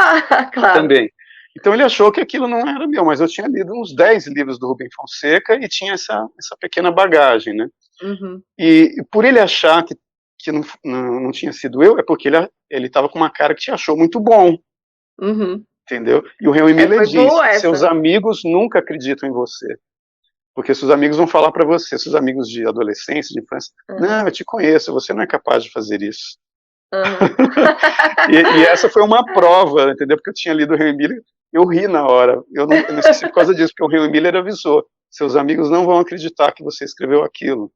Claro. Também. Então ele achou que aquilo não era meu, mas eu tinha lido uns 10 livros do Rubem Fonseca e tinha essa pequena bagagem, né? E por ele achar que não tinha sido eu, é porque ele estava com uma cara que te achou muito bom. Entendeu? E o Henry Miller diz, seus amigos nunca acreditam em você. Porque seus amigos vão falar para você, seus amigos de adolescência, de infância, não, eu te conheço, você não é capaz de fazer isso. E essa foi uma prova, entendeu? Porque eu tinha lido o Henry Miller, eu ri na hora. Eu não esqueci por causa disso, porque o Henry Miller avisou, seus amigos não vão acreditar que você escreveu aquilo.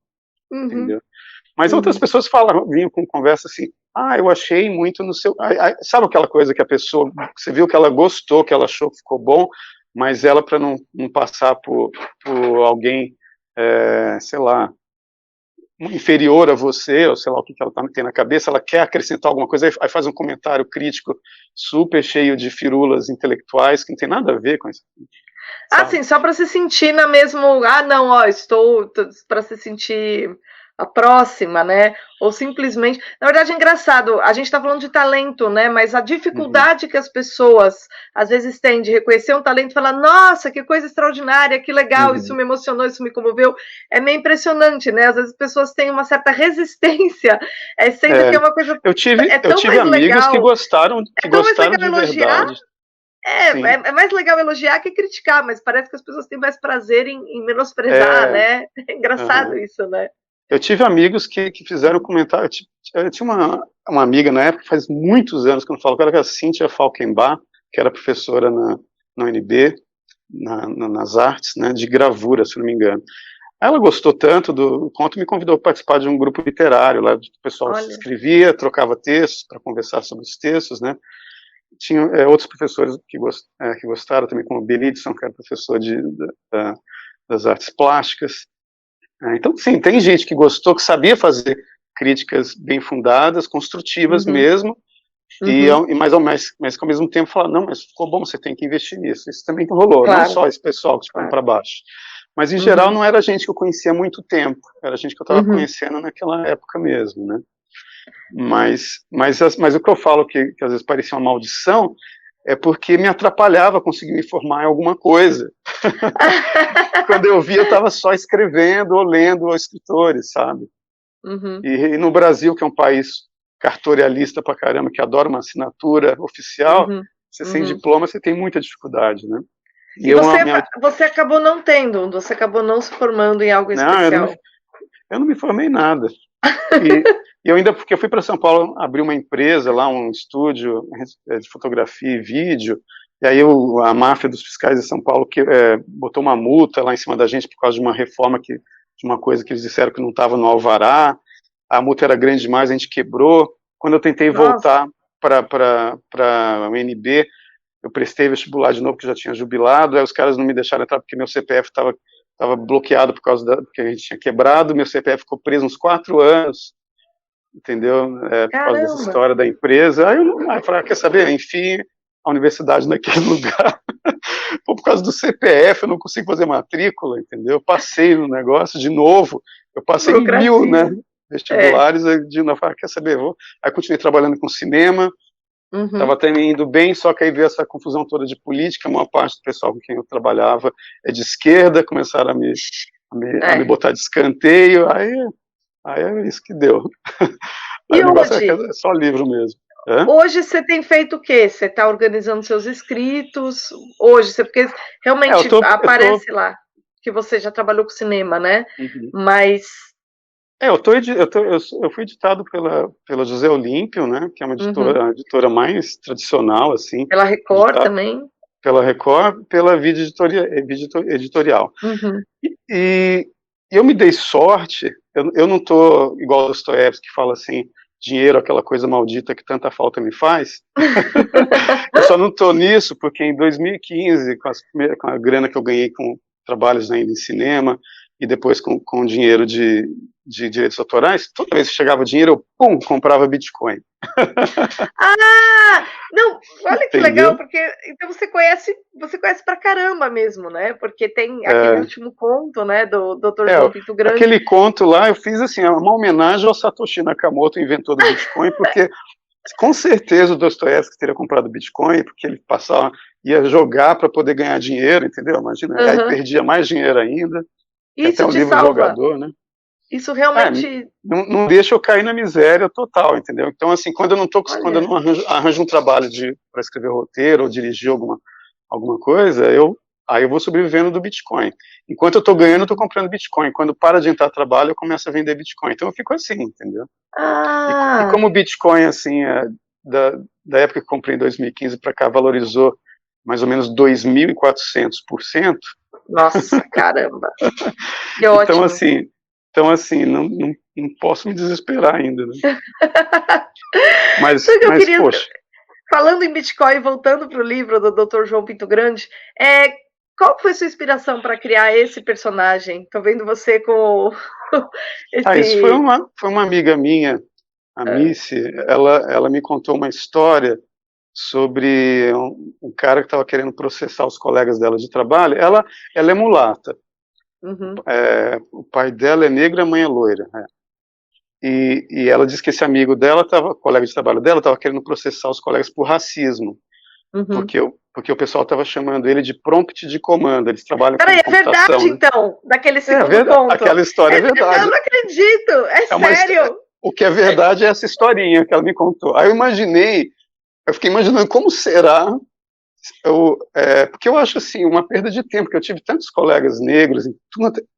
Entendeu? Mas outras pessoas vinham com conversa assim, eu achei muito no seu... sabe aquela coisa que a pessoa, você viu que ela gostou, que ela achou que ficou bom, mas ela, para não passar por alguém, sei lá, inferior a você, ou sei lá o que ela tem na cabeça, ela quer acrescentar alguma coisa, aí faz um comentário crítico super cheio de firulas intelectuais, que não tem nada a ver com isso. Sim, só para se sentir na mesma... não, estou para se sentir a próxima, né? Ou simplesmente... Na verdade, é engraçado, a gente está falando de talento, né? Mas a dificuldade que as pessoas, às vezes, têm de reconhecer um talento e falar, nossa, que coisa extraordinária, que legal, isso me emocionou, isso me comoveu, é meio impressionante, né? Às vezes as pessoas têm uma certa resistência, sendo que é uma coisa... Eu tive amigos legal, que gostaram de verdade. É mais legal elogiar que criticar, mas parece que as pessoas têm mais prazer em menosprezar, né? É engraçado isso, né? Eu tive amigos que fizeram comentário. Eu tinha uma amiga na época, faz muitos anos que eu não falo, que era a Cíntia Falkenbach, que era professora na UNB, nas artes, né, de gravura, se não me engano. Ela gostou tanto do conto, me convidou para participar de um grupo literário, lá o pessoal escrevia, trocava textos para conversar sobre os textos, né? Tinha outros professores que gostaram também, como o Benedson, que era professor das artes plásticas. Então, sim, tem gente que gostou, que sabia fazer críticas bem fundadas, construtivas mesmo, mas que ao mesmo tempo fala, não, mas ficou bom, você tem que investir nisso. Isso também rolou, não só esse pessoal que ficou para baixo. Mas, em geral, não era gente que eu conhecia há muito tempo, era gente que eu estava conhecendo naquela época mesmo, né? Mas o que eu falo que às vezes parecia uma maldição é porque me atrapalhava conseguir me formar em alguma coisa. Quando eu vi, eu estava só escrevendo ou lendo escritores, sabe? E no Brasil, que é um país cartorialista pra caramba, que adora uma assinatura oficial, você sem diploma, você tem muita dificuldade, né? E você acabou não tendo, você acabou não se formando em algo especial. Eu não me formei em nada. E eu ainda, porque eu fui para São Paulo abrir uma empresa lá, um estúdio de fotografia e vídeo, e aí a máfia dos fiscais de São Paulo botou uma multa lá em cima da gente por causa de uma reforma, de uma coisa que eles disseram que não estava no alvará, a multa era grande demais, a gente quebrou. Quando eu tentei voltar para o UNB, eu prestei vestibular de novo, que já tinha jubilado, aí os caras não me deixaram entrar porque meu CPF estava bloqueado porque a gente tinha quebrado, meu CPF ficou preso uns 4 anos, entendeu? Por causa dessa história da empresa. Aí eu falei, quer saber? Enfim, a universidade naquele lugar. Pô, por causa do CPF, eu não consigo fazer matrícula, entendeu? Eu passei no negócio de novo, eu passei em 1000, né, Burocracia. É. vestibulares, aí de novo, quer saber, vou. Aí continuei trabalhando com cinema, estava Uhum. até me indo bem, só que aí veio essa confusão toda de política, a maior parte do pessoal com quem eu trabalhava é de esquerda, começaram a me É. botar de escanteio, aí é isso que deu. Aí E o negócio hoje? é só livro mesmo. Hã? Hoje você tem feito o quê? Você está organizando seus escritos? Hoje, porque É, realmente aparece lá que você já trabalhou com cinema, né? uhum. Mas. Eu fui editado pela José Olímpio, né, que é uma Uhum. editora mais tradicional, assim, Pela Record editado também? pela Record, pela Editorial. Uhum. E eu me dei sorte, eu não estou igual o Dostoiévski que fala assim, dinheiro, aquela coisa maldita que tanta falta me faz. Eu só não estou nisso porque em 2015, com a grana que eu ganhei com trabalhos ainda em cinema, e depois com dinheiro de direitos autorais, toda vez que chegava dinheiro, eu, pum, comprava Bitcoin. Ah! Não, olha que legal, Entendeu? porque então você conhece pra caramba mesmo, né? Porque tem aquele É, último conto, né, do Dr. é, João Pinto Grande. aquele conto lá, eu fiz assim, uma homenagem ao Satoshi Nakamoto, inventor do Bitcoin, porque com certeza o Dostoiévski teria comprado Bitcoin, porque ele ia jogar para poder ganhar dinheiro, entendeu? Imagina, aí Aham. perdia mais dinheiro ainda, tem até Isso o te livro salva. Jogador, né? Isso É, realmente, não deixa eu cair na miséria total, entendeu? Então, assim, quando eu olha. não arranjo um trabalho para escrever roteiro ou dirigir alguma coisa, aí eu vou sobrevivendo do Bitcoin. Enquanto eu estou ganhando, eu estou Uhum. comprando Bitcoin. Quando para de entrar trabalho, eu começo a vender Bitcoin. Então eu fico assim, entendeu? E Ah, como o Bitcoin, assim, da época que eu comprei em 2015 para cá, valorizou mais ou menos 2.400%. nossa, caramba, que Então, ótimo. assim, não posso me desesperar ainda, né? Sabe o que eu Mas, queria, poxa, falando em Bitcoin, voltando para o livro do Dr. João Pinto Grande, qual foi sua inspiração para criar esse personagem? Estou vendo você com isso esse. foi uma amiga minha, a Ah, Missy, ela me contou uma história sobre um cara que estava querendo processar os colegas dela de trabalho. Ela é mulata, uhum, o pai dela é negro e a mãe é loira, né? E ela disse que esse amigo dela, colega de trabalho dela, estava querendo processar os colegas por racismo, uhum. porque o pessoal estava chamando ele de prompt de comando, eles trabalham com Peraí, é verdade computação, né? então, daquele É segundo verdade, conto? aquela história é Eu verdade. não acredito, é É uma, sério. o que é verdade é essa historinha que ela me contou. Aí eu fiquei imaginando como será, porque eu acho assim, uma perda de tempo, que eu tive tantos colegas negros em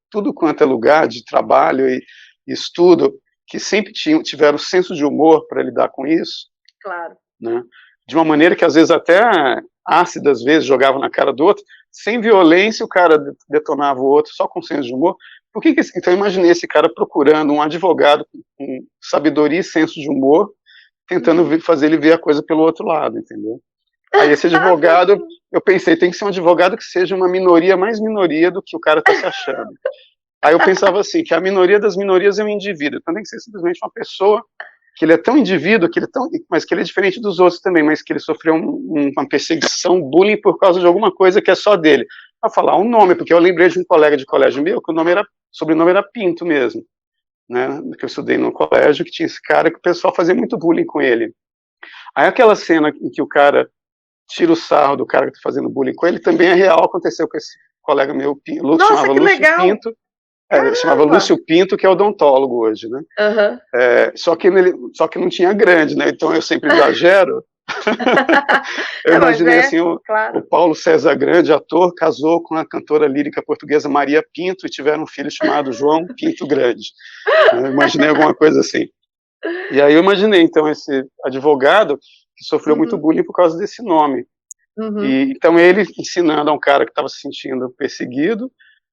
tudo quanto é lugar de trabalho e estudo, que sempre tiveram senso de humor para lidar com isso, Claro. né? De uma maneira que às vezes até ácida, às vezes jogava na cara do outro, sem violência, o cara detonava o outro só com senso de humor. Então eu imaginei esse cara procurando um advogado com sabedoria e senso de humor, tentando Uhum. fazer ele ver a coisa pelo outro lado, entendeu? Aí esse advogado, eu pensei, tem que ser um advogado que seja uma minoria mais minoria do que o cara está se achando. Aí eu pensava assim, que a minoria das minorias é um indivíduo, então tem que ser simplesmente uma pessoa que ele é tão indivíduo, mas que ele é diferente dos outros também, mas que ele sofreu uma perseguição, bullying por causa de alguma coisa que é só dele. Vou falar um nome, porque eu lembrei de um colega de colégio meu, que sobrenome era Pinto mesmo, né, que eu estudei no colégio, que tinha esse cara que o pessoal fazia muito bullying com ele. Aí aquela cena em que o cara tira o sarro do cara que está fazendo bullying com ele, também é real, aconteceu com esse colega meu, Nossa, chamava que Lúcio legal. Pinto, chamava Caramba. Lúcio Pinto, que é odontólogo hoje, né? Aham. Só que não tinha grande, né? Então eu sempre exagero. Eu Mas imaginei assim, o claro. Paulo César Grande, ator, casou com a cantora lírica portuguesa Maria Pinto e tiveram um filho chamado João Pinto Grande. Eu imaginei alguma coisa assim. E aí eu imaginei, então, esse advogado que sofreu muito Uhum, bullying por causa desse nome. uhum, E então ele ensinando a um cara que estava se sentindo perseguido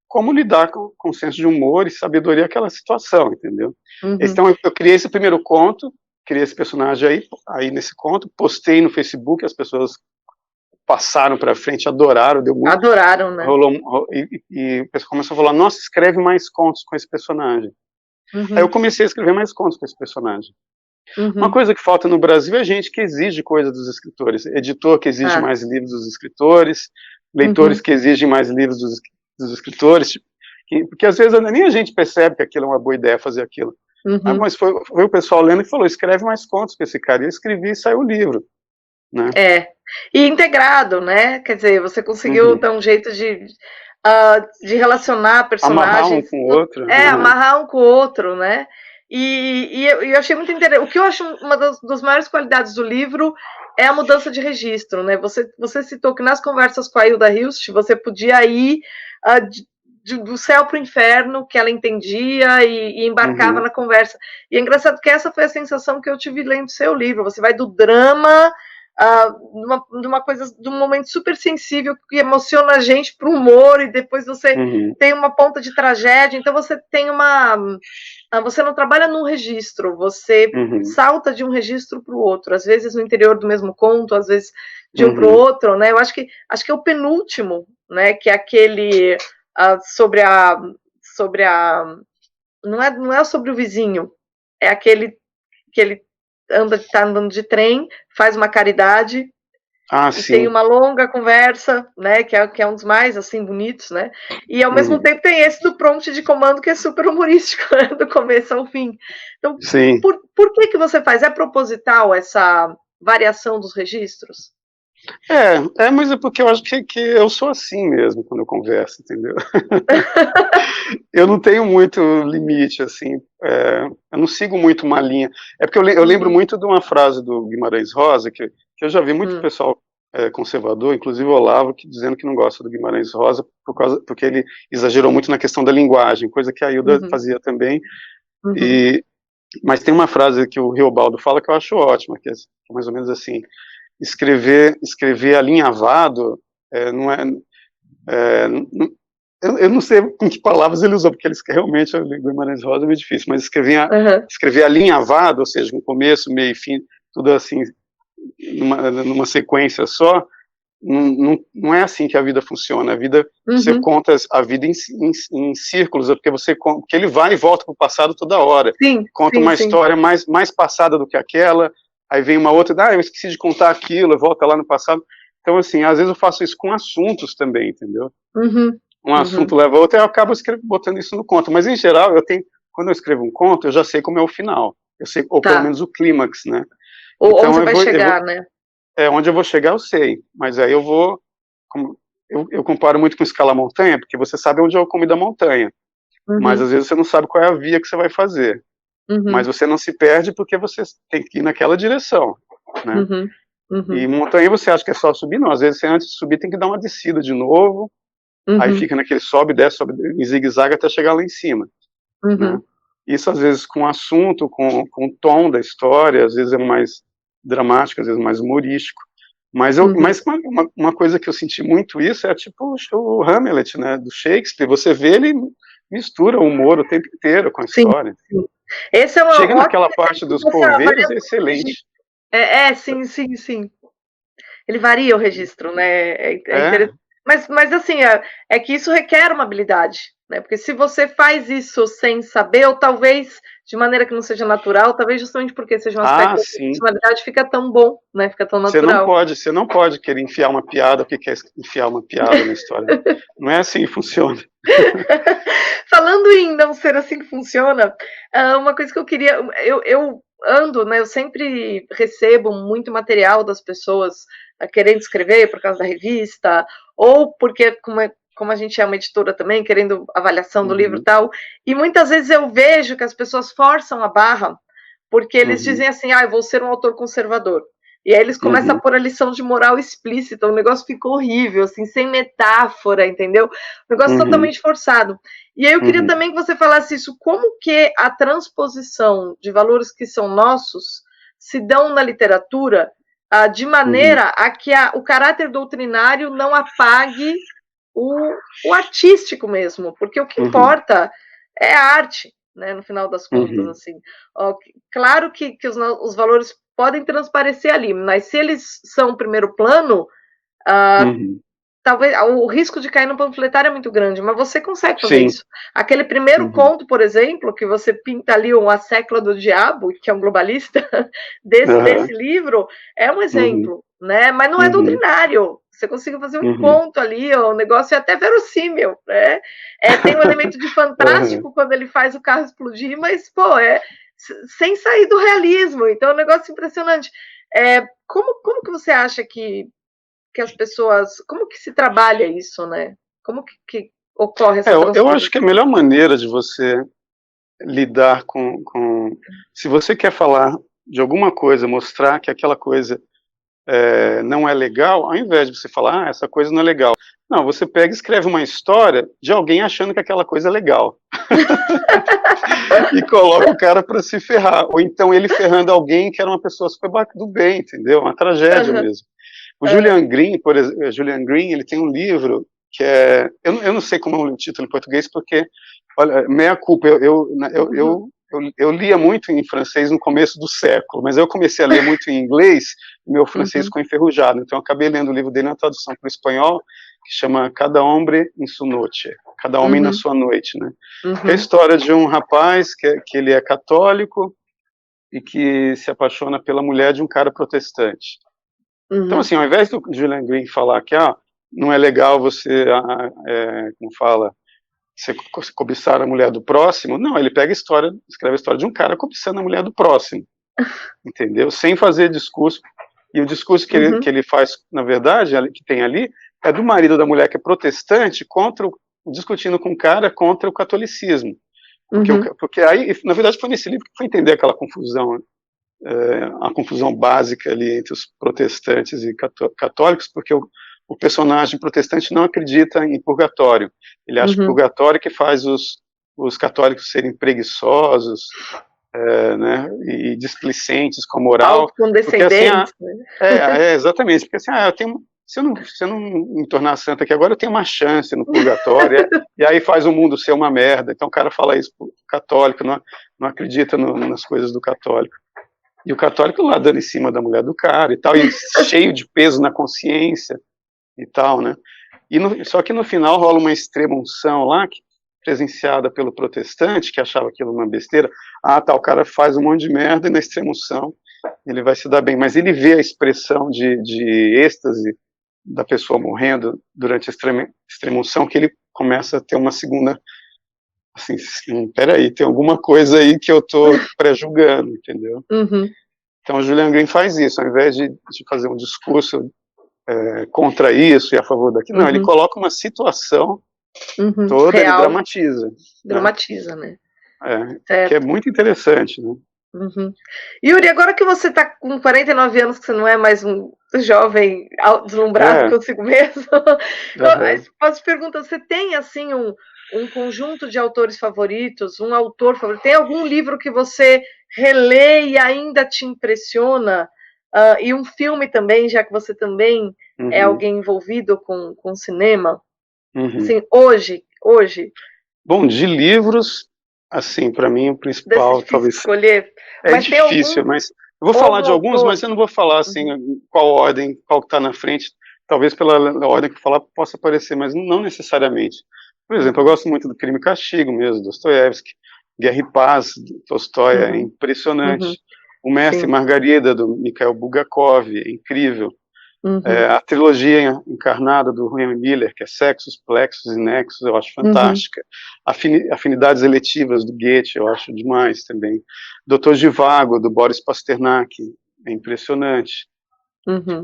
como lidar com senso de humor e sabedoria aquela situação, entendeu? uhum. Então eu criei esse primeiro conto, criei esse personagem aí nesse conto, postei no Facebook, as pessoas passaram para frente, adoraram, deu muito, Adoraram, né? e o pessoal começou a falar, nossa, escreve mais contos com esse personagem. Aí eu Uhum. comecei a escrever mais contos com esse personagem. Uma Uhum. coisa que falta no Brasil é gente que exige coisa dos escritores, editor que exige Ah. mais livros dos escritores, leitores Uhum. que exigem mais livros dos escritores, tipo, porque às vezes nem a gente percebe que aquilo é uma boa ideia fazer aquilo. Ah, Uhum. mas foi o pessoal lendo e falou, escreve mais contos para esse cara, e eu escrevi e saiu o livro, né? É. E integrado, né? Quer dizer, você conseguiu Uhum. dar um jeito de relacionar Amarrar um personagens, com o outro. amarrar um com o outro, né? E eu achei muito interessante. O que eu acho uma das maiores qualidades do livro é a mudança de registro, né? Você citou que nas conversas com a Hilda Hilst, você podia ir do céu para o inferno, que ela entendia e embarcava Uhum. na conversa. E é engraçado que essa foi a sensação que eu tive lendo seu livro. Você vai do drama de um momento super sensível que emociona a gente para o humor, e depois você Uhum. tem uma ponta de tragédia, então você tem você não trabalha num registro, você Uhum. salta de um registro para o outro, às vezes no interior do mesmo conto, às vezes de um para o Uhum. outro, né? Eu acho que é o penúltimo, né? Que é aquele sobre a não é sobre o vizinho, é aquele que ele está andando de trem, faz uma caridade Ah, e tem sim. uma longa conversa, né, que é um dos mais, assim, bonitos, né, e ao mesmo Uhum. tempo tem esse do prompt de comando que é super humorístico, né, do começo ao fim. Então, Sim. por que você faz? É proposital essa variação dos registros? Mas é porque eu acho que eu sou assim mesmo quando eu converso, entendeu? Eu não tenho muito limite, assim, eu não sigo muito uma linha. É porque eu lembro Uhum. muito de uma frase do Guimarães Rosa, que eu já vi muito Hum. pessoal conservador, inclusive o Olavo, dizendo que não gosta do Guimarães Rosa porque ele exagerou muito na questão da linguagem, coisa que a Hilda Uhum. fazia também. Uhum. E, mas tem uma frase que o Riobaldo fala que eu acho ótima, que é mais ou menos assim: escrever alinhavado não é, eu não sei com que palavras ele usou, porque ele realmente, o Guimarães Rosa é meio difícil, mas Uhum. escrever alinhavado, ou seja, com começo, meio e fim, tudo assim, numa sequência só, não é assim que a vida funciona. A vida, você Uhum. conta a vida em círculos, porque porque ele vai e volta para o passado toda hora. Sim, Conta sim, uma sim. história mais passada do que aquela, aí vem uma outra, eu esqueci de contar aquilo, volta lá no passado. Então, assim, às vezes eu faço isso com assuntos também, entendeu? Uhum. Um assunto Uhum. leva a outro, e eu acabo botando isso no conto. Mas, em geral, quando eu escrevo um conto, eu já sei como é o final. Eu sei, ou pelo Tá. menos o clímax, né? Ou onde Então, você vai chegar, né? onde eu vou chegar, eu sei. Mas aí eu comparo muito com escala montanha, porque você sabe onde é o cume da montanha. Mas, Uhum. às vezes, você não sabe qual é a via que você vai fazer. Mas Uhum. você não se perde porque você tem que ir naquela direção, né? Uhum. E Uhum. montanha você acha que é só subir? Não, às vezes você antes de subir tem que dar uma descida de novo, aí Uhum. fica naquele sobe, em zigue-zague até chegar lá em cima, né? Uhum. Isso às vezes com o assunto, com o tom da história, às vezes é mais dramático, às vezes mais humorístico. Uhum. Mas uma coisa que eu senti muito isso é tipo o Hamlet, né, do Shakespeare. Você vê ele mistura o humor o tempo inteiro com a Sim, história. sim. Esse é um Chega ótimo naquela parte exemplo dos dessa corveiros, é variação do excelente. registro. Sim, sim, sim. Ele varia o registro, né? É É, interessante. Mas assim, que isso requer uma habilidade, né? Porque se você faz isso sem saber, ou talvez de maneira que não seja natural, talvez justamente porque seja um aspecto da sim. personalidade, fica tão bom, né? Fica tão natural. Você não pode querer enfiar uma piada porque quer enfiar uma piada na história. Não é assim que funciona. Falando em não ser assim que funciona, uma coisa que eu queria. Eu ando, né? Eu sempre recebo muito material das pessoas querendo escrever por causa da revista, ou porque, como a gente é uma editora também, querendo avaliação do livro e Uhum, tal. E muitas vezes eu vejo que as pessoas forçam a barra, porque eles uhum, dizem assim: eu vou ser um autor conservador. E aí eles começam a uhum, pôr a lição de moral explícita, o negócio ficou horrível, assim, sem metáfora, entendeu? Um negócio uhum, totalmente forçado. E aí eu queria uhum, também que você falasse isso, como que a transposição de valores que são nossos se dão na literatura de uhum, maneira a que o caráter doutrinário não apague o artístico mesmo, porque o que uhum, importa é a arte, né, no final das contas, uhum, assim. Claro que os valores podem transparecer ali, mas se eles são primeiro plano, ah, uhum. talvez o risco de cair no panfletário é muito grande, mas você consegue fazer Sim. isso. Aquele primeiro conto, por exemplo, que você pinta ali A Sécula do Diabo, que é um globalista, desse livro, é um exemplo, né? Mas não é doutrinário. Você conseguiu fazer um conto ali, o negócio é até verossímil, né? Tem um elemento de fantástico quando ele faz o carro explodir, mas, pô, sem sair do realismo. Então é um negócio impressionante. Como que você acha que as pessoas... Como que se trabalha isso, né? Como que ocorre essa eu acho que a melhor maneira de você lidar com... Se você quer falar de alguma coisa, mostrar que aquela coisa não é legal, ao invés de você falar, essa coisa não é legal. Não, você pega e escreve uma história de alguém achando que aquela coisa é legal. E coloca o cara para se ferrar. Ou então ele ferrando alguém que era uma pessoa super do bem, entendeu? Uma tragédia mesmo. O Julian Green, por exemplo, ele tem um livro que é... Eu não sei como é o título em português, porque, olha, meia culpa, eu lia muito em francês no começo do século, mas eu comecei a ler muito em inglês, e meu francês ficou enferrujado, então eu acabei lendo o livro dele na tradução para o espanhol, que chama Cada Hombre em su Noche, Cada Homem na Sua Noite, né? Que é a história de um rapaz que ele é católico e que se apaixona pela mulher de um cara protestante. Então, assim, ao invés do Julian Green falar que não é legal você, como fala, você cobiçar a mulher do próximo, não, ele pega a história, escreve a história de um cara cobiçando a mulher do próximo, entendeu? Sem fazer discurso, e o discurso que ele faz, na verdade, que tem ali, é do marido da mulher que é protestante, discutindo com o cara contra o catolicismo. Porque aí, na verdade, foi nesse livro que foi entender aquela confusão, a confusão básica ali entre os protestantes e católicos, porque o personagem protestante não acredita em purgatório. Ele acha que purgatório que faz os católicos serem preguiçosos, né, e displicentes com a moral. Autocondescendentes. Exatamente. Porque assim, se eu não me tornar santa aqui agora, eu tenho uma chance no purgatório. E aí faz o mundo ser uma merda. Então o cara fala isso pro católico, não acredita nas coisas do católico. E o católico lá dando em cima da mulher do cara e tal, e cheio de peso na consciência e tal, né? Só que no final rola uma extrema unção lá, presenciada pelo protestante, que achava aquilo uma besteira. O cara faz um monte de merda e na extrema unção ele vai se dar bem. Mas ele vê a expressão de êxtase da pessoa morrendo durante a extrema unção, que ele começa a ter uma segunda... Assim, peraí, tem alguma coisa aí que eu tô pré-julgando, entendeu? Então o Julian Green faz isso, ao invés de fazer um discurso contra isso e a favor daquilo, não, ele coloca uma situação toda, real. Ele dramatiza. Dramatiza, né? Que é muito interessante, né? Yuri, agora que você está com 49 anos, que você não é mais um jovem deslumbrado consigo mesmo, posso te perguntar, você tem, assim, um conjunto de autores favoritos, um autor favorito? Tem algum livro que você relê e ainda te impressiona? E um filme também, já que você também é alguém envolvido com cinema? Assim, hoje? Bom, de livros, assim, para mim o principal, talvez... escolher. Mas difícil, mas eu vou falar de alguns, mas eu não vou falar, assim, qual ordem, qual que está na frente. Talvez pela ordem que eu falar possa aparecer, mas não necessariamente. Por exemplo, eu gosto muito do Crime e Castigo mesmo, Dostoiévski, Guerra e Paz, Tolstói, é impressionante. O Mestre e Margarida, do Mikhail Bulgakov, é incrível. A trilogia encarnada do Henry Miller, que é Sexos, Plexos e Nexos, eu acho fantástica. Afinidades Eletivas, do Goethe, eu acho demais também. Doutor Zhivago, do Boris Pasternak, é impressionante.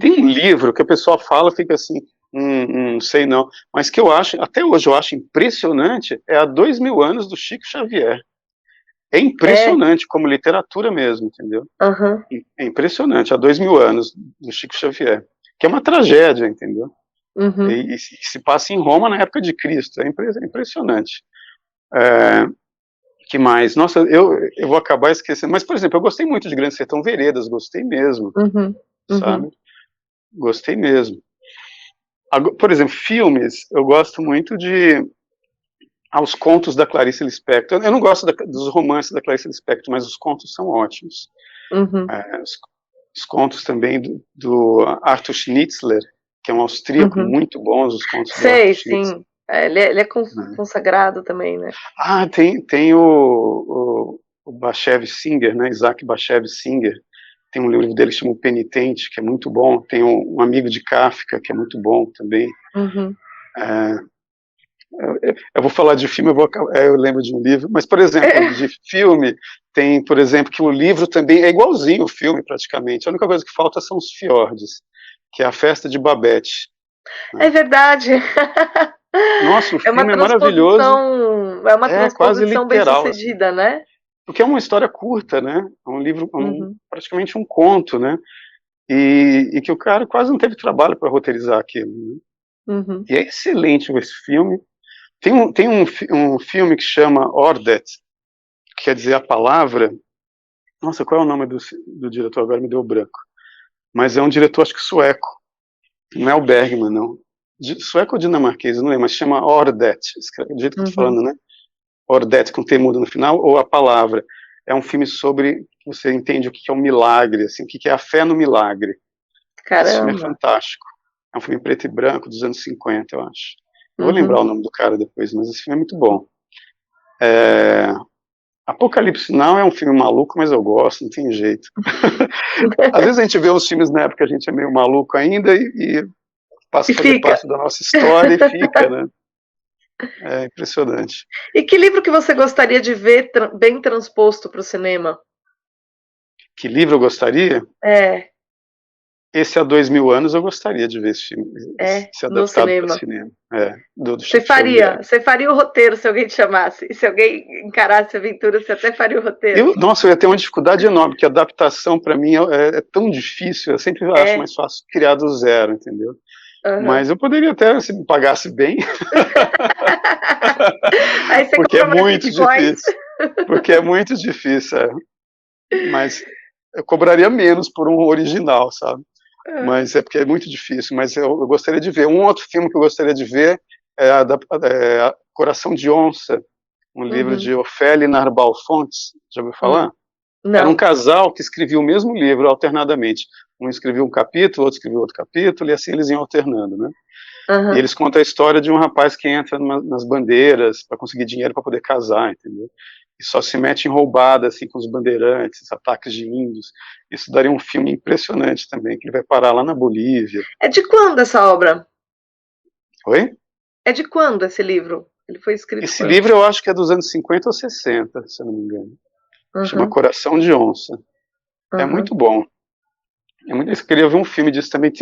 Tem um livro que a pessoa fala, fica assim, não sei não, mas que eu acho, até hoje eu acho impressionante, é Há 2000 Anos, do Chico Xavier. É impressionante como literatura mesmo, entendeu? É impressionante, Há 2000 Anos, do Chico Xavier. Que é uma tragédia, entendeu? E se passa em Roma na época de Cristo, é impressionante. Que mais? Nossa, eu vou acabar esquecendo, mas, por exemplo, eu gostei muito de Grande Sertão Veredas, gostei mesmo, sabe? Gostei mesmo. Por exemplo, filmes, eu gosto muito de Os Contos da Clarice Lispector. Eu não gosto dos romances da Clarice Lispector, mas os contos são ótimos. Os contos também do Arthur Schnitzler, que é um austríaco, Uhum. muito bons os contos do Arthur Sei, Schnitzler. sim. Ele é Né? consagrado também, né? Ah, tem o Bashevis Singer, né? Isaac Bashevis Singer. Tem um livro dele que chama O Penitente, que é muito bom. Tem um amigo de Kafka, que é muito bom também. Uhum. É, eu vou falar de filme, eu lembro de um livro, mas, por exemplo, de filme, tem, por exemplo, que o livro também é igualzinho o filme, praticamente. A única coisa que falta são os fiordes, que é a festa de Babette. Né? É verdade. Nossa, o É uma filme é maravilhoso, transposição, é uma é quase transposição bem literal, assim. sucedida, né? Porque é uma história curta, né? É um livro, Uhum. praticamente um conto, né? E que o cara quase não teve trabalho para roteirizar aquilo. Né? Uhum. E é excelente esse filme. Tem um filme que chama Ordet, que quer dizer a palavra. Nossa, qual é o nome do diretor? Agora me deu branco. Mas é um diretor, acho que sueco. Não é o Bergman, não. Sueco ou dinamarquês, eu não lembro, mas chama Ordet. Do jeito que eu tô Uhum. falando, né? Ordet com T mudo no final, ou a palavra. É um filme sobre, você entende o que é um milagre, assim, o que é a fé no milagre. Esse filme é Caramba. fantástico. É um filme preto e branco dos anos 50, eu acho. Eu vou Uhum. lembrar o nome do cara depois, mas esse filme é muito bom. Apocalipse Now é um filme maluco, mas eu gosto, não tem jeito. Às vezes a gente vê os filmes na época, a gente é meio maluco ainda e passa E a fazer fica. parte da nossa história e fica, né? É impressionante. E que livro que você gostaria de ver bem transposto para o cinema? Que livro eu gostaria? É, Esse há 2000 anos eu gostaria de ver esse filme, ser no adaptado para cinema. cinema. Do Chico Xavier. Você faria o roteiro se alguém te chamasse. E se alguém encarasse a aventura, você até faria o roteiro. Nossa, eu ia ter uma dificuldade enorme, porque a adaptação para mim é tão difícil, eu sempre acho É. mais fácil criar do zero, entendeu? Uhum. Mas eu poderia até, se me pagasse bem, Aí você porque é cobra mais muito bitcoins. difícil. Porque é muito difícil, mas eu cobraria menos por um original, sabe? Mas é porque é muito difícil. Mas eu gostaria de ver. Um outro filme que eu gostaria de ver é Coração de Onça, um livro Uhum. de Ofélia Narbal Fontes. Já ouviu falar? Era um Não. casal que escrevia o mesmo livro alternadamente. Um escrevia um capítulo, outro escrevia outro capítulo, e assim eles iam alternando, né? E Uhum. eles contam a história de um rapaz que entra nas bandeiras para conseguir dinheiro para poder casar, entendeu? E só se mete em roubada, assim, com os bandeirantes, ataques de índios. Isso daria um filme impressionante também, que ele vai parar lá na Bolívia. É de quando essa obra? Oi? É de quando esse livro? Ele foi escrito Esse quando? livro eu acho que é dos anos 50 ou 60, se eu não me engano. Chama Uhum. Coração de Onça. É Uhum. muito bom. Eu queria ver um filme disso também.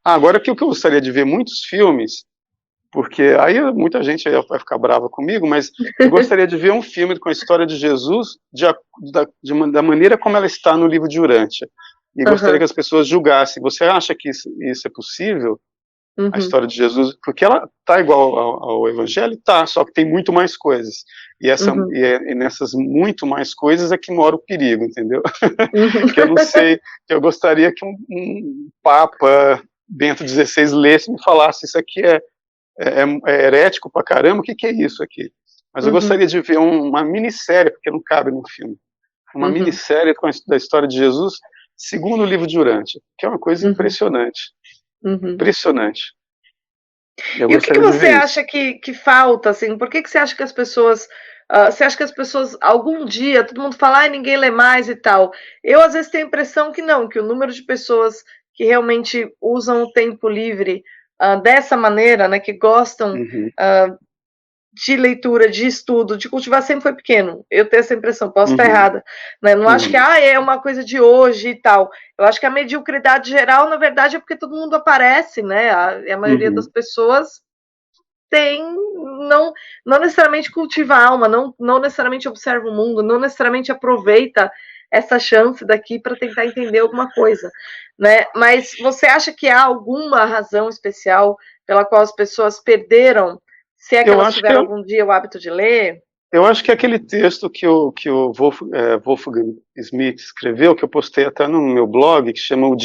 Agora que o que eu gostaria de ver muitos filmes, porque aí muita gente aí vai ficar brava comigo, mas eu gostaria de ver um filme com a história de Jesus da maneira como ela está no livro de Urântia. E gostaria Uhum. que as pessoas julgassem. Você acha que isso é possível? A Uhum. história de Jesus? Porque ela está igual ao Evangelho? Tá, só que tem muito mais coisas. Uhum. E nessas muito mais coisas é que mora o perigo, entendeu? Uhum. Que eu não sei, que eu gostaria que um Papa Bento XVI lesse e me falasse isso aqui é herético pra caramba, o que é isso aqui? Mas eu Uhum. gostaria de ver uma minissérie, porque não cabe no filme, uma Uhum. minissérie da história de Jesus, segundo o livro de Urântia, que é uma coisa Uhum. impressionante. Uhum. Impressionante. Eu E o que gostaria de você ver isso. acha que falta, assim? Por que você acha que as pessoas, você acha que as pessoas, algum dia, todo mundo fala, ai, ninguém lê mais e tal. Eu, às vezes, tenho a impressão que não, que o número de pessoas que realmente usam o tempo livre dessa maneira, né, que gostam Uhum, de leitura, de estudo, de cultivar sempre foi pequeno. Eu tenho essa impressão, posso estar uhum, errada. Né? Não acho que uhum, é uma coisa de hoje e tal. Eu acho que a mediocridade geral, na verdade, é porque todo mundo aparece, né? A maioria das uhum. pessoas tem, não, não necessariamente cultiva a alma, não necessariamente observa o mundo, não necessariamente aproveita essa chance daqui para tentar entender alguma coisa, né? Mas você acha que há alguma razão especial pela qual as pessoas perderam, se é que Eu elas acho que tiveram algum dia o hábito de ler? eu acho que aquele texto que o Wolfgang Smith escreveu, que eu postei até no meu blog, que chama Hum.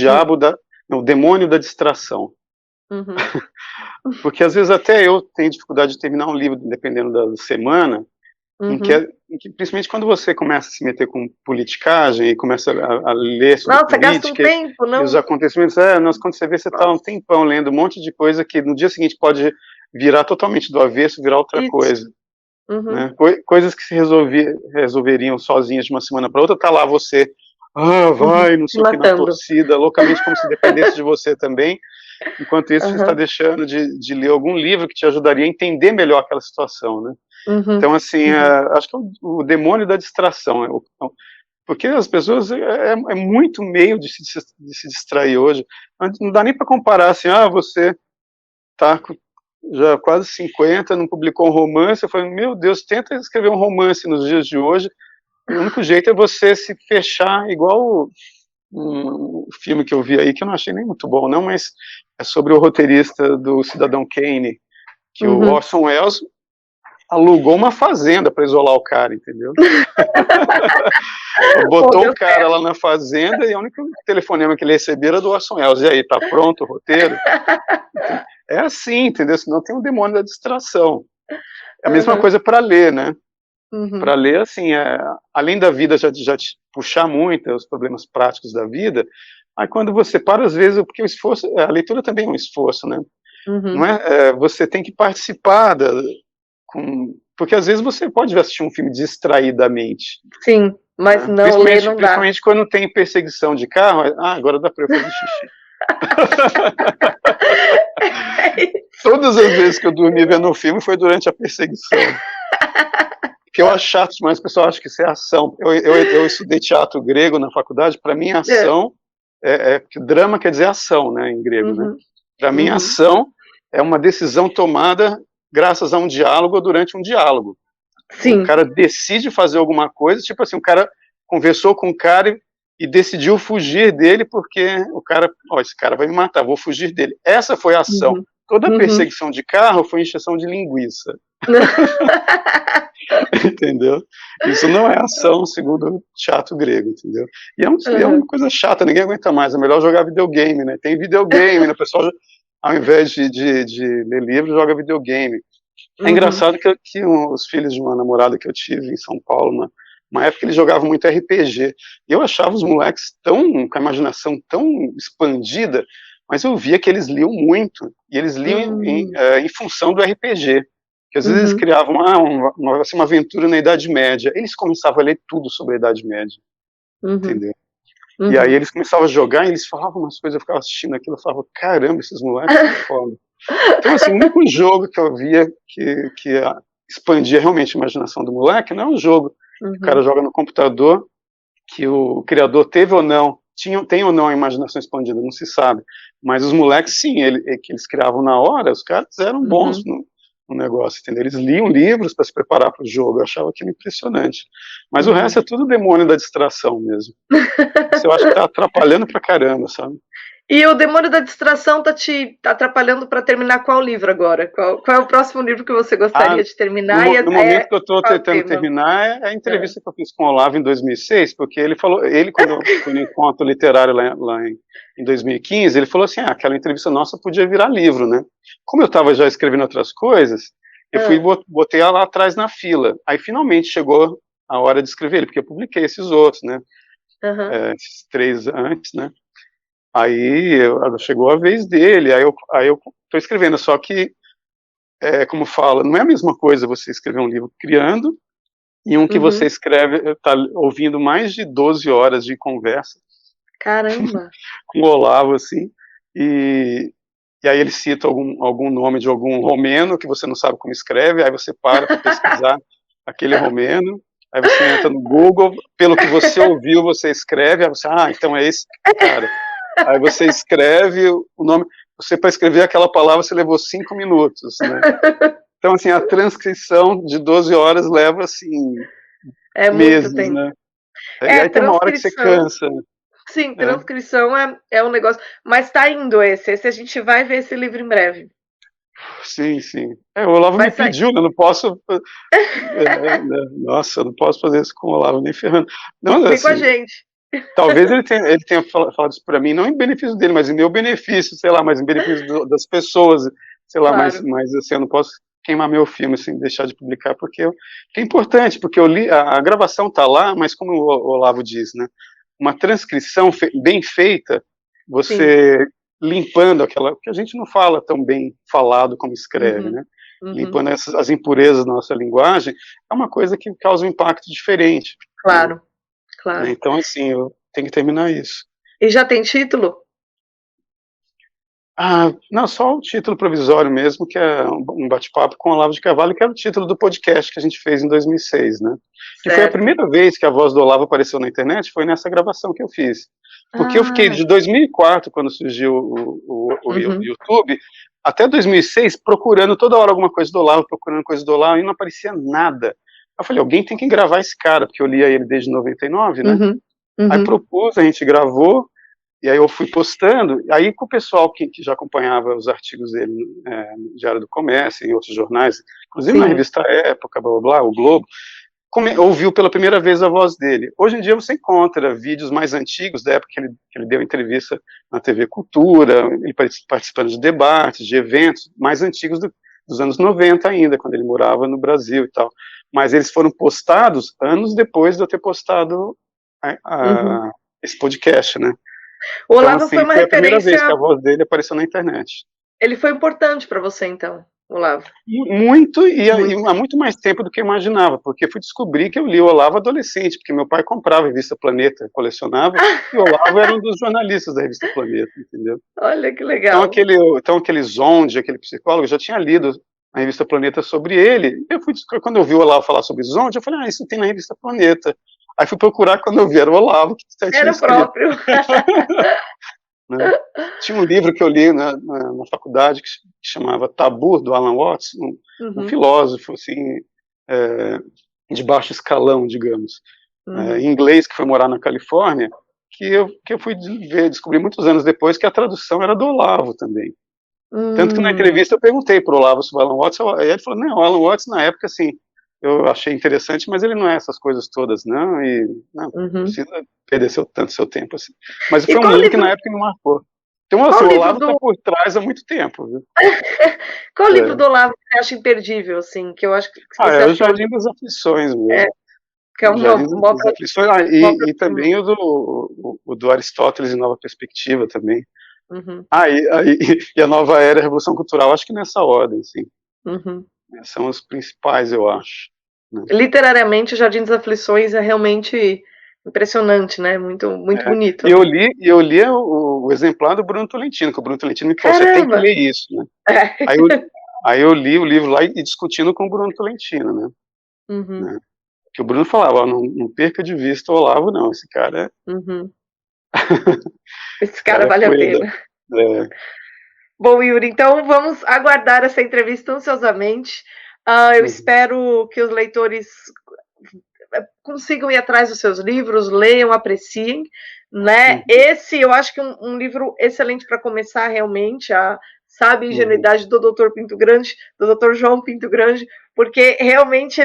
O Demônio da Distração. Uhum. Porque às vezes até eu tenho dificuldade de terminar um livro, dependendo da semana, Uhum. em que, principalmente quando você começa a se meter com politicagem e começa a ler sobre Nossa, gasta um política tempo, e os não? acontecimentos, quando você vê, você está um Nossa, tempão lendo um monte de coisa que no dia seguinte pode virar totalmente do avesso, virar outra isso. coisa, Uhum. né? Coisas que se resolveriam sozinhas de uma semana para outra, tá lá você, Uhum. vai, não Se sei o que, na matando. torcida, loucamente como se dependesse de você também. Enquanto isso, você está Aham. deixando de ler algum livro que te ajudaria a entender melhor aquela situação, né? Uhum. Então, assim, Uhum. acho que é o demônio da distração. Porque as pessoas é muito meio de se distrair hoje. Não dá nem para comparar assim, você está já quase 50, não publicou um romance. Eu falei, meu Deus, tenta escrever um romance nos dias de hoje. O único jeito é você se fechar, igual um filme que eu vi aí, que eu não achei nem muito bom, não, mas é sobre o roteirista do Cidadão Kane, que o Uhum. Orson Welles alugou uma fazenda para isolar o cara, entendeu? Pô, Botou o deu cara certo. lá na fazenda e o único telefonema que ele recebia era do Orson Welles. E aí, tá pronto o roteiro? É assim, entendeu? Senão tem o demônio da distração. É a mesma Uhum. coisa para ler, né? Para Uhum. ler, assim, além da vida já te puxar muito, os problemas práticos da vida, aí quando você para, às vezes, porque o esforço, a leitura também é um esforço, né? Não Uhum. é, você tem que participar porque às vezes você pode assistir um filme distraidamente, Sim, mas né? não, ler não dá. Principalmente quando tem perseguição de carro, agora dá para eu fazer xixi. Todas as vezes que eu dormi vendo um filme foi durante a perseguição. Que eu acho chato, mas o pessoal acha que isso é ação. Eu estudei teatro grego na faculdade, para mim É. ação, porque drama quer dizer ação, né, em grego, né? Uhum. Para mim Uhum. ação é uma decisão tomada graças a um diálogo ou durante um diálogo. O Sim. cara decide fazer alguma coisa, tipo assim, o cara conversou com o cara e decidiu fugir dele porque o cara, esse cara vai me matar, vou fugir dele. Essa foi a ação. Uhum. Toda a Uhum. perseguição de carro foi encheção de linguiça, entendeu? Isso não é ação segundo o teatro grego, entendeu? E é uma Uhum. coisa chata, ninguém aguenta mais, é melhor jogar videogame, né? Tem videogame, né? O pessoal, ao invés de ler livro, joga videogame. É Uhum. engraçado que os filhos de uma namorada que eu tive em São Paulo, uma época eles jogavam muito RPG. E eu achava os moleques com a imaginação tão expandida, mas eu via que eles liam muito. E eles liam Uhum. em função do RPG. Que às vezes eles Uhum. criavam uma aventura na Idade Média. Eles começavam a ler tudo sobre a Idade Média, Uhum. entendeu? E aí Uhum. eles começavam a jogar e eles falavam umas coisas, eu ficava assistindo aquilo, eu falava, caramba, esses moleques são foda. Então, assim, o único jogo que eu via que expandia realmente a imaginação do moleque não é um jogo que o cara Uhum. joga no computador, que o criador teve ou não, tem ou não a imaginação expandida, não se sabe. Mas os moleques, sim, que eles criavam na hora, os caras eram bons Uhum. no negócio, entendeu? Eles liam livros para se preparar para o jogo, eu achava aquilo impressionante. Mas o resto Uhum. é tudo demônio da distração mesmo. Isso eu acho que tá atrapalhando pra caramba, sabe? E o demônio da distração tá te atrapalhando para terminar qual livro agora? Qual é o próximo livro que você Ah, gostaria de terminar e no momento que eu estou qual é o tentando tema? terminar é a É. entrevista que eu fiz com o Olavo em 2006, porque ele falou, quando eu fui no encontro literário lá em 2015, ele falou assim, aquela entrevista nossa podia virar livro, né? Como eu estava já escrevendo outras coisas, eu fui e É. botei ela lá atrás na fila. Aí finalmente chegou a hora de escrever ele, porque eu publiquei esses outros, né? Aham. Esses 3 antes, né? Aí chegou a vez dele, aí eu estou escrevendo, só que como fala, não é a mesma coisa você escrever um livro criando e um que você Uhum. escreve, está ouvindo mais de 12 horas de conversa Caramba. com o Olavo, assim, e, e aí ele cita algum nome de algum romeno que você não sabe como escreve, aí você para pesquisar aquele romeno, aí você entra no Google, pelo que você ouviu, você escreve, aí você, então é esse cara. Aí você escreve o nome, você para escrever aquela palavra você levou 5 minutos, né? Então, assim, a transcrição de 12 horas leva, assim, É muito meses, tempo. né? E É, aí tem uma hora que você transcrição. cansa, Sim, né? transcrição é um negócio. Mas tá indo esse. Esse a gente vai ver esse livro em breve. Sim, sim. O Olavo Vai me sair. pediu, né? Eu não posso. Nossa, eu não posso fazer isso com o Olavo, nem ferrando. Não, Vem com a assim, gente. talvez ele tenha falado isso para mim, não em benefício dele, mas em meu benefício, sei lá, mas em benefício das pessoas, sei lá, Claro. mas assim, eu não posso. queimar meu filme, assim, deixar de publicar, que é importante, porque eu li, a gravação está lá, mas como o Olavo diz, né, uma transcrição bem feita, Sim. você limpando aquela, que a gente não fala tão bem falado como escreve, Uhum. né, Uhum. limpando as impurezas da nossa linguagem, é uma coisa que causa um impacto diferente, né? Claro, claro. Então, assim, eu tenho que terminar isso. E já tem título? Ah, não, só o título provisório mesmo, que é um bate-papo com o Olavo de Carvalho, que era o título do podcast que a gente fez em 2006, né? Que foi a Certo. primeira vez que a voz do Olavo apareceu na internet, foi nessa gravação que eu fiz. Porque eu fiquei Ah, de 2004, quando surgiu o uhum. YouTube, até 2006, procurando toda hora alguma coisa do Olavo, procurando coisa do Olavo, e não aparecia nada. Eu falei, alguém tem que gravar esse cara, porque eu lia ele desde 99, né? Uhum. Aí Uhum. propus, a gente gravou, e aí eu fui postando, aí com o pessoal que já acompanhava os artigos dele no Diário do Comércio, em outros jornais, inclusive na Sim. revista Época, blá, blá, blá, o Globo, ouviu pela primeira vez a voz dele. Hoje em dia você encontra vídeos mais antigos, da época que ele deu entrevista na TV Cultura, ele participando de debates, de eventos mais antigos dos anos 90 ainda, quando ele morava no Brasil e tal. Mas eles foram postados anos depois de eu ter postado Uhum. esse podcast, né? O Então, Olavo foi assim, uma foi a primeira vez que referência. a voz dele apareceu na internet. Ele foi importante para você, então, Olavo? Muito, e Muito. há muito mais tempo do que eu imaginava, porque fui descobrir que eu li o Olavo adolescente, porque meu pai comprava a revista Planeta, colecionava, e o Olavo era um dos jornalistas da revista Planeta, entendeu? Olha que Então legal. aquele Zonde, aquele psicólogo, eu já tinha lido na revista Planeta sobre ele, eu fui descobrir, quando eu vi o Olavo falar sobre Zonde, eu falei, isso tem na revista Planeta. Aí fui procurar, quando eu vi, era o Olavo que já tinha Era o escrito. próprio. Né? Tinha um livro que eu li na faculdade que chamava Tabu, do Alan Watts, um Uhum. filósofo assim, é, de baixo escalão, digamos, em Uhum. inglês, que foi morar na Califórnia, que eu fui descobrir muitos anos depois que a tradução era do Olavo também. Tanto que na Hum. entrevista eu perguntei para o Olavo sobre o Alan Watts, e ele falou, não, o Alan Watts na época, assim, eu achei interessante, mas ele não é essas coisas todas, não, e não Uhum. precisa perder tanto seu tempo assim. Mas E foi um livro que na época me marcou. Então, assim, qual o livro Olavo está do por trás há muito tempo, viu? qual livro É. do Olavo você acha imperdível, assim, que eu acho que você É o acha que é um Jardim das Aflições é, mesmo. que é O Jardim uma das obra Aflições, uma obra e também o do Aristóteles em Nova Perspectiva também. uhum, E a Nova Era, a Revolução Cultural, acho que nessa ordem, sim. uhum. São os principais, eu acho. Né? Literariamente, o Jardim das Aflições é realmente impressionante, né, muito muito É. bonito, E né. eu li o exemplar do Bruno Tolentino, que o Bruno Tolentino me falou, você tem que Caramba! ler isso, né? É. Aí eu, aí eu li o livro lá e discutindo com o Bruno Tolentino, né? Uhum, né? Que o Bruno falava, ó, não perca de vista o Olavo, não, uhum. Esse esse cara cara é vale a foeda. pena. É, Bom, Yuri, então vamos aguardar essa entrevista ansiosamente. Eu uhum, espero que os leitores consigam ir atrás dos seus livros, leiam, apreciem, né? uhum, Esse eu acho que um livro excelente para começar realmente a Sabe a uhum, Ingenuidade do Dr. Pinto Grande, do Dr. João Pinto Grande, porque realmente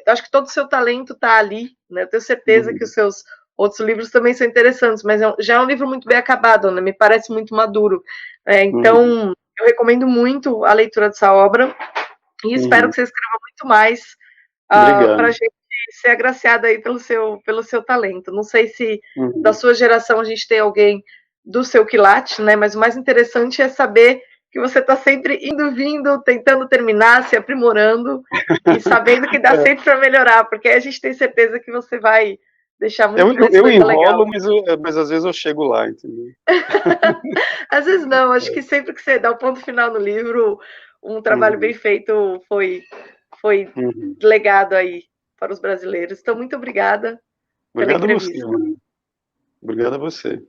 acho que todo o seu talento está ali, né? Eu tenho certeza que os uhum, seus outros livros também são interessantes, mas já é um livro muito bem acabado, né? Me parece muito maduro. uhum, Então, eu recomendo muito a leitura dessa obra e espero uhum. que você escreva muito mais para a Obrigado. gente ser agraciada aí pelo seu talento. Não sei se da Uhum, sua geração a gente tem alguém do seu quilate, né? Mas o mais interessante é saber que você está sempre indo, vindo, tentando terminar, se aprimorando e sabendo que dá é, sempre para melhorar, porque aí a gente tem certeza que você vai deixar eu, muito eu, mais eu coisa legal. enrolo, mas às vezes eu chego lá, entendeu? Às vezes não, acho que sempre que você dá o ponto final no livro, um trabalho bem Uhum, feito foi uhum. legado aí para os brasileiros. Então, muito obrigada pela Obrigado a você, entrevista. mano. Obrigado a você.